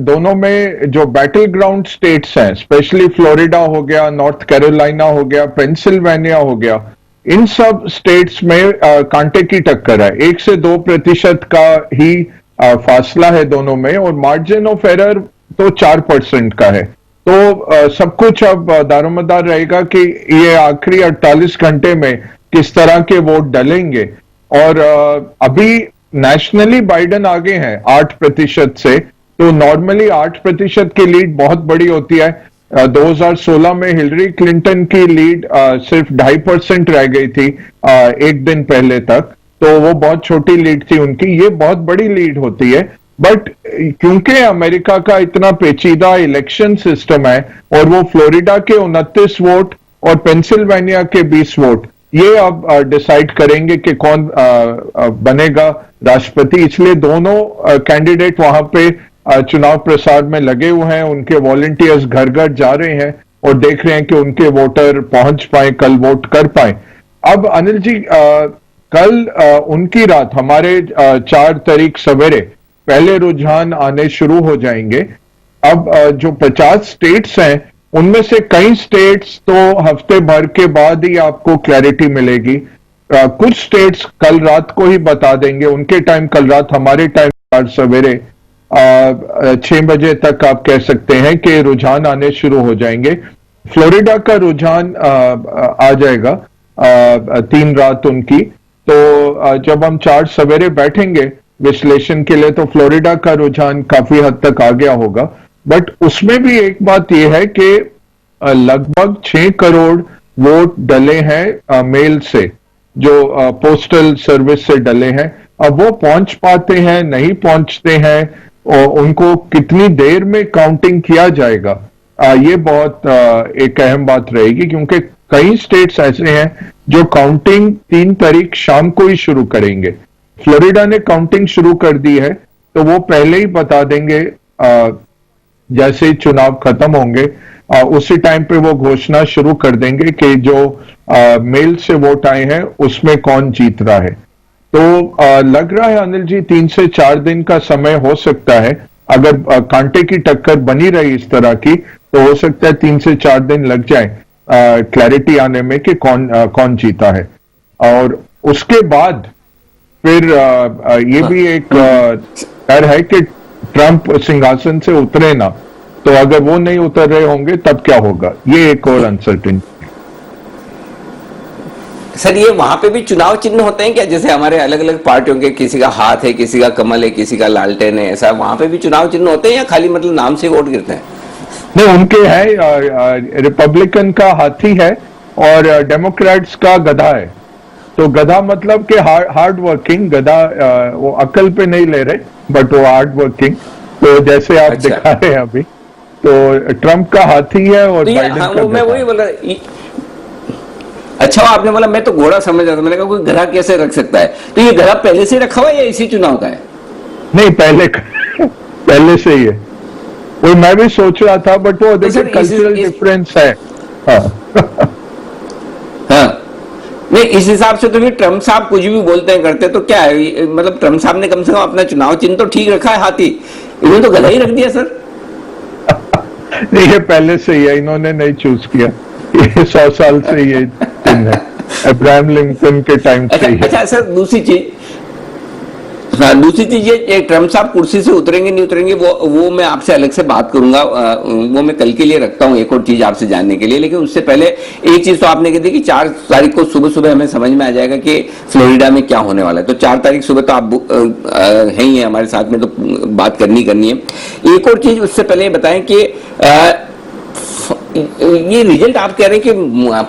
दोनों में जो बैटल ग्राउंड स्टेट्स हैं, स्पेशली फ्लोरिडा हो गया, नॉर्थ कैरोलिना हो गया, पेंसिल्वेनिया हो गया, इन सब स्टेट्स में कांटे की टक्कर है। 1 से 2% का ही फासला है दोनों में और मार्जिन ऑफ एरर तो 4% का है। तो सब कुछ अब दारोमदार रहेगा कि ये आखिरी 48 घंटे में किस तरह के वोट डलेंगे। और अभी नेशनली बाइडेन आगे हैं 8% से, तो नॉर्मली 8% की लीड बहुत बड़ी होती है। 2016 में हिलरी क्लिंटन की लीड सिर्फ 2.5% रह गई थी एक दिन पहले तक, तो वो बहुत छोटी लीड थी उनकी। ये बहुत बड़ी लीड होती है, बट क्योंकि अमेरिका का इतना पेचीदा इलेक्शन सिस्टम है और वो फ्लोरिडा के 29 वोट और पेंसिल्वेनिया के 20 वोट ये अब डिसाइड करेंगे कि कौन बनेगा राष्ट्रपति। इसलिए दोनों कैंडिडेट वहां पे चुनाव प्रचार में लगे हुए हैं। उनके वॉलंटियर्स घर घर जा रहे हैं और देख रहे हैं कि उनके वोटर पहुंच पाए, कल वोट कर पाए। अब अनिल जी, कल उनकी रात हमारे 4 तारीख सवेरे पहले रुझान आने शुरू हो जाएंगे। अब जो 50 स्टेट्स हैं उनमें से कई स्टेट्स तो हफ्ते भर के बाद ही आपको क्लैरिटी मिलेगी। कुछ स्टेट्स कल रात को ही बता देंगे, उनके टाइम कल रात, हमारे टाइम 4 सवेरे 6 बजे तक आप कह सकते हैं कि रुझान आने शुरू हो जाएंगे। फ्लोरिडा का रुझान आ जाएगा 3 रात उनकी। तो जब हम 4 सवेरे बैठेंगे विश्लेषण के लिए तो फ्लोरिडा का रुझान काफी हद तक आ गया होगा। बट उसमें भी एक बात यह है कि लगभग 6 करोड़ वोट डले हैं मेल से, जो पोस्टल सर्विस से डले हैं। अब वो पहुंच पाते हैं नहीं पहुंचते हैं और उनको कितनी देर में काउंटिंग किया जाएगा, ये बहुत एक अहम बात रहेगी, क्योंकि कई स्टेट्स ऐसे हैं जो काउंटिंग 3 तारीख शाम को ही शुरू करेंगे। फ्लोरिडा ने काउंटिंग शुरू कर दी है, तो वो पहले ही बता देंगे जैसे ही चुनाव खत्म होंगे उसी टाइम पे वो घोषणा शुरू कर देंगे कि जो मेल से वोट आए हैं उसमें कौन जीत रहा है। तो लग रहा है अनिल जी 3 से 4 दिन का समय हो सकता है। अगर कांटे की टक्कर बनी रही इस तरह की तो हो सकता है 3 से 4 दिन लग जाए क्लैरिटी आने में कि कौन जीता है। और उसके बाद फिर ये भी एक डर है कि ट्रंप सिंहासन से उतरे ना, तो अगर वो नहीं उतर रहे होंगे तब क्या होगा, ये एक और अनसर्टेनिटी। सर ये वहां पे भी चुनाव चिन्ह होते हैं क्या, जैसे हमारे अलग अलग पार्टियों के, किसी का हाथ है, किसी का कमल है, किसी का लालटेन है, ऐसा वहां पे भी चुनाव चिन्ह होते हैं या खाली मतलब नाम से वोट गिरते हैं? नहीं, उनके है, रिपब्लिकन का हाथी है और डेमोक्रेट्स का गधा है। तो गधा मतलब कि हार्ड वर्किंग गधा, वो अकल पे नहीं ले रहे बट वो हार्ड वर्किंग, तो जैसे आप दिखा रहे हैं अभी, तो ट्रंप का हाथी है और तो बाइडेन हाँ, का मैं गधा। वही बोला। अच्छा आपने बोला, मैं तो घोड़ा समझ रहा था, मैंने कहा कोई गधा कैसे रख सकता है, तो ये गधा पहले से रखा हुआ है या इसी चुनाव का है? नहीं, पहले से ही है, वो मैं भी सोच रहा था, बट वो देखिए कल्चरल डिफरेंस है। हाँ नहीं, इस हिसाब से तो फिर ट्रम्प साहब कुछ भी बोलते हैं करते तो क्या है, मतलब ट्रम्प साहब ने कम से कम अपना चुनाव चिन्ह तो ठीक रखा है हाथी, इन्होंने तो गधा ही रख दिया सर। नहीं, ये पहले से ही है, इन्होंने नहीं चूज किया, ये 100 साल से ये चिन्ह है, अब्राहम लिंकन के टाइम से ही है। अच्छा सर, दूसरी चीज ये ट्रम्प साहब कुर्सी से उतरेंगे नहीं उतरेंगे वो मैं आपसे अलग से बात करूंगा, वो मैं कल के लिए रखता हूं, एक और चीज आपसे जानने के लिए। लेकिन उससे पहले एक चीज तो आपने कही थी कि 4 तारीख को सुबह सुबह हमें समझ में आ जाएगा कि फ्लोरिडा में क्या होने वाला है, तो 4 तारीख सुबह तो आप हैं ही हमारे साथ में, तो बात करनी है। एक और चीज उससे पहले बताएं कि ये रिजल्ट आप कह रहे हैं कि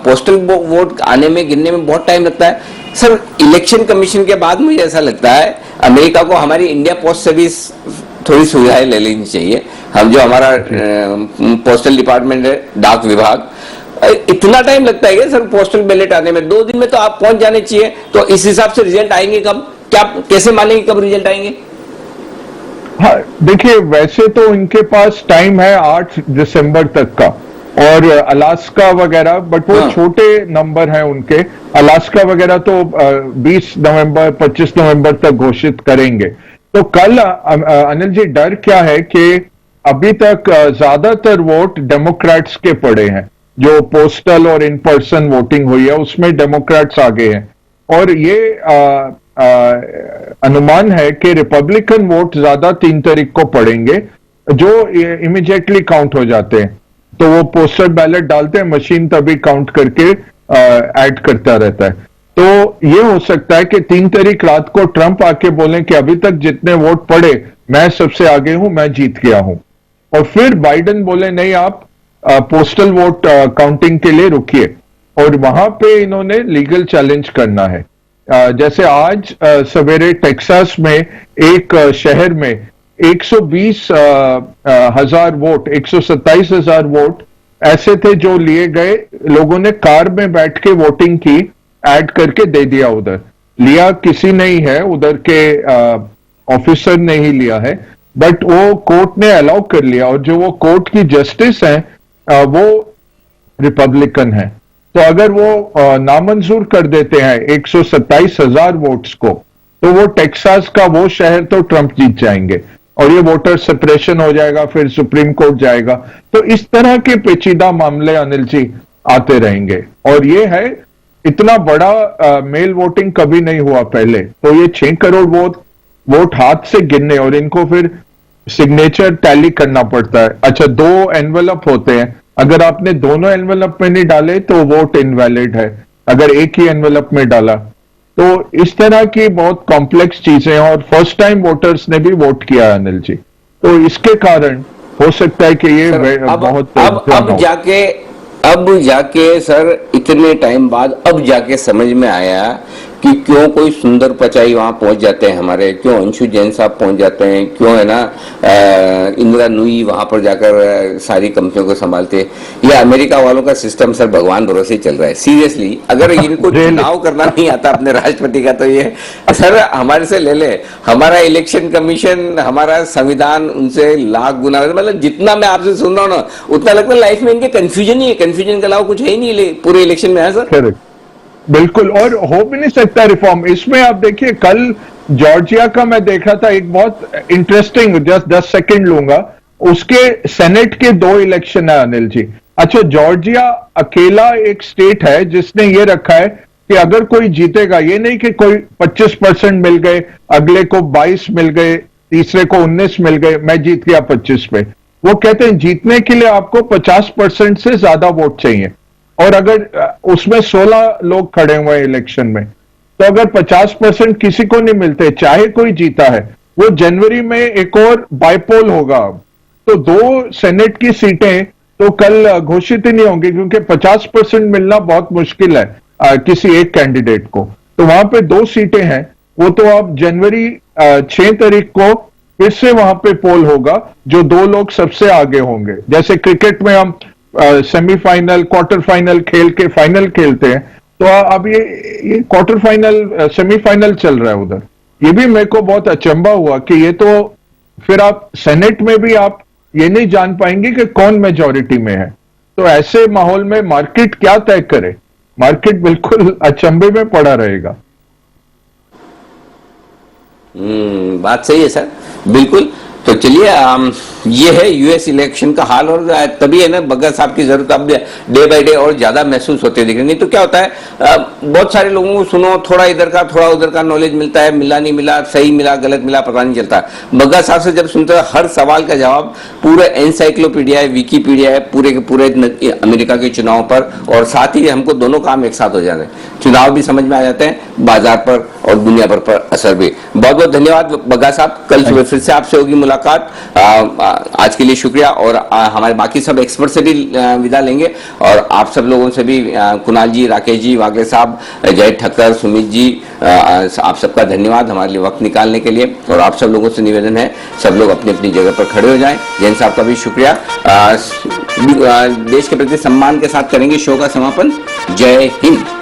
पोस्टल वोट आने में गिनने में बहुत टाइम लगता है। सर इलेक्शन कमीशन के बाद मुझे ऐसा लगता है अमेरिका को हमारी इंडिया पोस्ट से भी थोड़ी सुविधाएं ले लेनी चाहिए। हम जो हमारा पोस्टल डिपार्टमेंट है, डाक विभाग, इतना टाइम लगता है क्या सर पोस्टल बैलेट आने में? 2 दिन में तो आप पहुंच जाने चाहिए। तो इस हिसाब से रिजल्ट आएंगे कब, क्या कैसे मानेंगे कब रिजल्ट आएंगे? हाँ देखिए, वैसे तो इनके पास टाइम है 8 दिसंबर तक का, और अलास्का वगैरह, बट वो छोटे नंबर हैं उनके। अलास्का वगैरह तो 20 नवंबर 25 नवंबर तक घोषित करेंगे। तो कल अनिल जी डर क्या है कि अभी तक ज्यादातर वोट डेमोक्रेट्स के पड़े हैं, जो पोस्टल और इन पर्सन वोटिंग हुई है उसमें डेमोक्रेट्स आगे हैं, और ये अनुमान है कि रिपब्लिकन वोट ज्यादा 3 तारीख को पड़ेंगे, जो इमीडिएटली काउंट हो जाते हैं। तो वो पोस्टल बैलेट डालते हैं, मशीन तभी काउंट करके ऐड करता रहता है। तो ये हो सकता है कि 3 तारीख रात को ट्रंप आके बोलें कि अभी तक जितने वोट पड़े मैं सबसे आगे हूं, मैं जीत गया हूं, और फिर बाइडेन बोले नहीं, आप पोस्टल वोट काउंटिंग के लिए रुकिए, और वहां पे इन्होंने लीगल चैलेंज करना है। जैसे आज सवेरे टेक्सास में एक शहर में 120,000 वोट, 127,000 वोट ऐसे थे जो लिए गए, लोगों ने कार में बैठ के वोटिंग की, ऐड करके दे दिया। उधर लिया किसी नहीं है, उधर के ऑफिसर ने ही लिया है, बट वो कोर्ट ने अलाउ कर लिया, और जो वो कोर्ट की जस्टिस हैं वो रिपब्लिकन है। तो अगर वो नामंजूर कर देते हैं 127,000 वोट्स को, तो वो टेक्सास का वो शहर तो ट्रंप जीत जाएंगे, और ये वोटर सेपरेशन हो जाएगा, फिर सुप्रीम कोर्ट जाएगा। तो इस तरह के पेचीदा मामले अनिल जी आते रहेंगे, और ये है इतना बड़ा मेल वोटिंग कभी नहीं हुआ पहले। तो ये 6 करोड़ वोट हाथ से गिनने, और इनको फिर सिग्नेचर टैली करना पड़ता है। अच्छा, 2 एनवेलप होते हैं, अगर आपने दोनों एनवेलप में नहीं डाले तो वोट इनवैलिड है, अगर एक ही एनवेलप में डाला। तो इस तरह की बहुत कॉम्प्लेक्स चीजें हैं, और फर्स्ट टाइम वोटर्स ने भी वोट किया अनिल जी, तो इसके कारण हो सकता है कि ये अब जाके सर इतने टाइम बाद अब जाके समझ में आया कि क्यों कोई सुंदर पचाई वहां पहुंच जाते हैं हमारे, क्यों अंशु जैन साहब पहुंच जाते हैं, क्यों है ना इंदिरा नुई वहां पर जाकर सारी कंपनियों को संभालते हैं। ये अमेरिका वालों का सिस्टम सर भगवान भरोसे ही चल रहा है सीरियसली। अगर इनको चुनाव करना नहीं आता अपने राष्ट्रपति का, तो ये सर हमारे से ले ले, हमारा इलेक्शन कमीशन, हमारा संविधान उनसे लाख गुना, मतलब जितना मैं आपसे सुन रहा हूँ ना, उतना लगता है लाइफ में इनके कंफ्यूजन ही है, कंफ्यूजन के अलावा कुछ है ही नहीं पूरे इलेक्शन में है सर। बिल्कुल, और हो भी नहीं सकता रिफॉर्म। इसमें आप देखिए, कल जॉर्जिया का मैं देख रहा था, एक बहुत इंटरेस्टिंग, जस्ट 10 सेकंड लूंगा, उसके सेनेट के 2 इलेक्शन है अनिल जी। अच्छा, जॉर्जिया अकेला एक स्टेट है जिसने ये रखा है कि अगर कोई जीतेगा, ये नहीं कि कोई 25% मिल गए, अगले को 22 मिल गए, तीसरे को 19 मिल गए, मैं जीत गया 25 पे। वो कहते हैं जीतने के लिए आपको 50% से ज्यादा वोट चाहिए, और अगर उसमें 16 लोग खड़े हुए हैं इलेक्शन में, तो अगर 50% किसी को नहीं मिलते, चाहे कोई जीता है, वो जनवरी में एक और बाइपोल होगा। तो 2 सेनेट की सीटें तो कल घोषित ही नहीं होंगी, क्योंकि 50% मिलना बहुत मुश्किल है किसी एक कैंडिडेट को। तो वहां पे 2 सीटें हैं, वो तो अब जनवरी 6 तारीख को फिर से वहां पे पोल होगा, जो 2 लोग सबसे आगे होंगे। जैसे क्रिकेट में हम सेमीफाइनल, क्वार्टर फाइनल खेल के फाइनल खेलते हैं, तो अब ये क्वार्टर फाइनल, सेमीफाइनल चल रहा है उधर। ये भी मेरे को बहुत अचंभा हुआ कि ये तो फिर आप सेनेट में भी आप ये नहीं जान पाएंगे कि कौन मेजॉरिटी में है। तो ऐसे माहौल में मार्केट क्या तय करे? मार्केट बिल्कुल अचंभे में पड़ा रहेगा। बात सही है सर, बिल्कुल। तो चलिए, ये है यूएस इलेक्शन का हाल, और तभी है ना बग्गा साहब की जरूरत अब डे बाय डे और ज्यादा महसूस होते दिख रही। नहीं तो क्या होता है, बहुत सारे लोगों को सुनो, थोड़ा इधर का थोड़ा उधर का नॉलेज मिलता है, मिला नहीं मिला, सही मिला गलत मिला, पता नहीं चलता। बग्गा साहब से जब सुनते हैं हर सवाल का जवाब पूरे एनसाइक्लोपीडिया है, विकीपीडिया है, पूरे के पूरे अमेरिका के चुनाव पर, और साथ ही हमको दोनों काम एक साथ हो जा रहे हैं, चुनाव भी समझ में आ जाते हैं, बाजार पर और दुनिया भर पर असर भी। बहुत बहुत धन्यवाद बग्गा साहब, कल सुबह फिर से आपसे होगी मुलाकात। आज के लिए शुक्रिया, और हमारे बाकी सब एक्सपर्ट से भी विदा लेंगे, और आप सब लोगों से भी, कुणाल जी, राकेश जी, वागले साहब, जय ठक्कर, सुमित जी, आप सबका धन्यवाद हमारे लिए वक्त निकालने के लिए। और आप सब लोगों से निवेदन है, सब लोग अपनी अपनी जगह पर खड़े हो जाएं। जैन साहब का भी शुक्रिया। देश के प्रति सम्मान के साथ करेंगे शो का समापन। जय हिंद।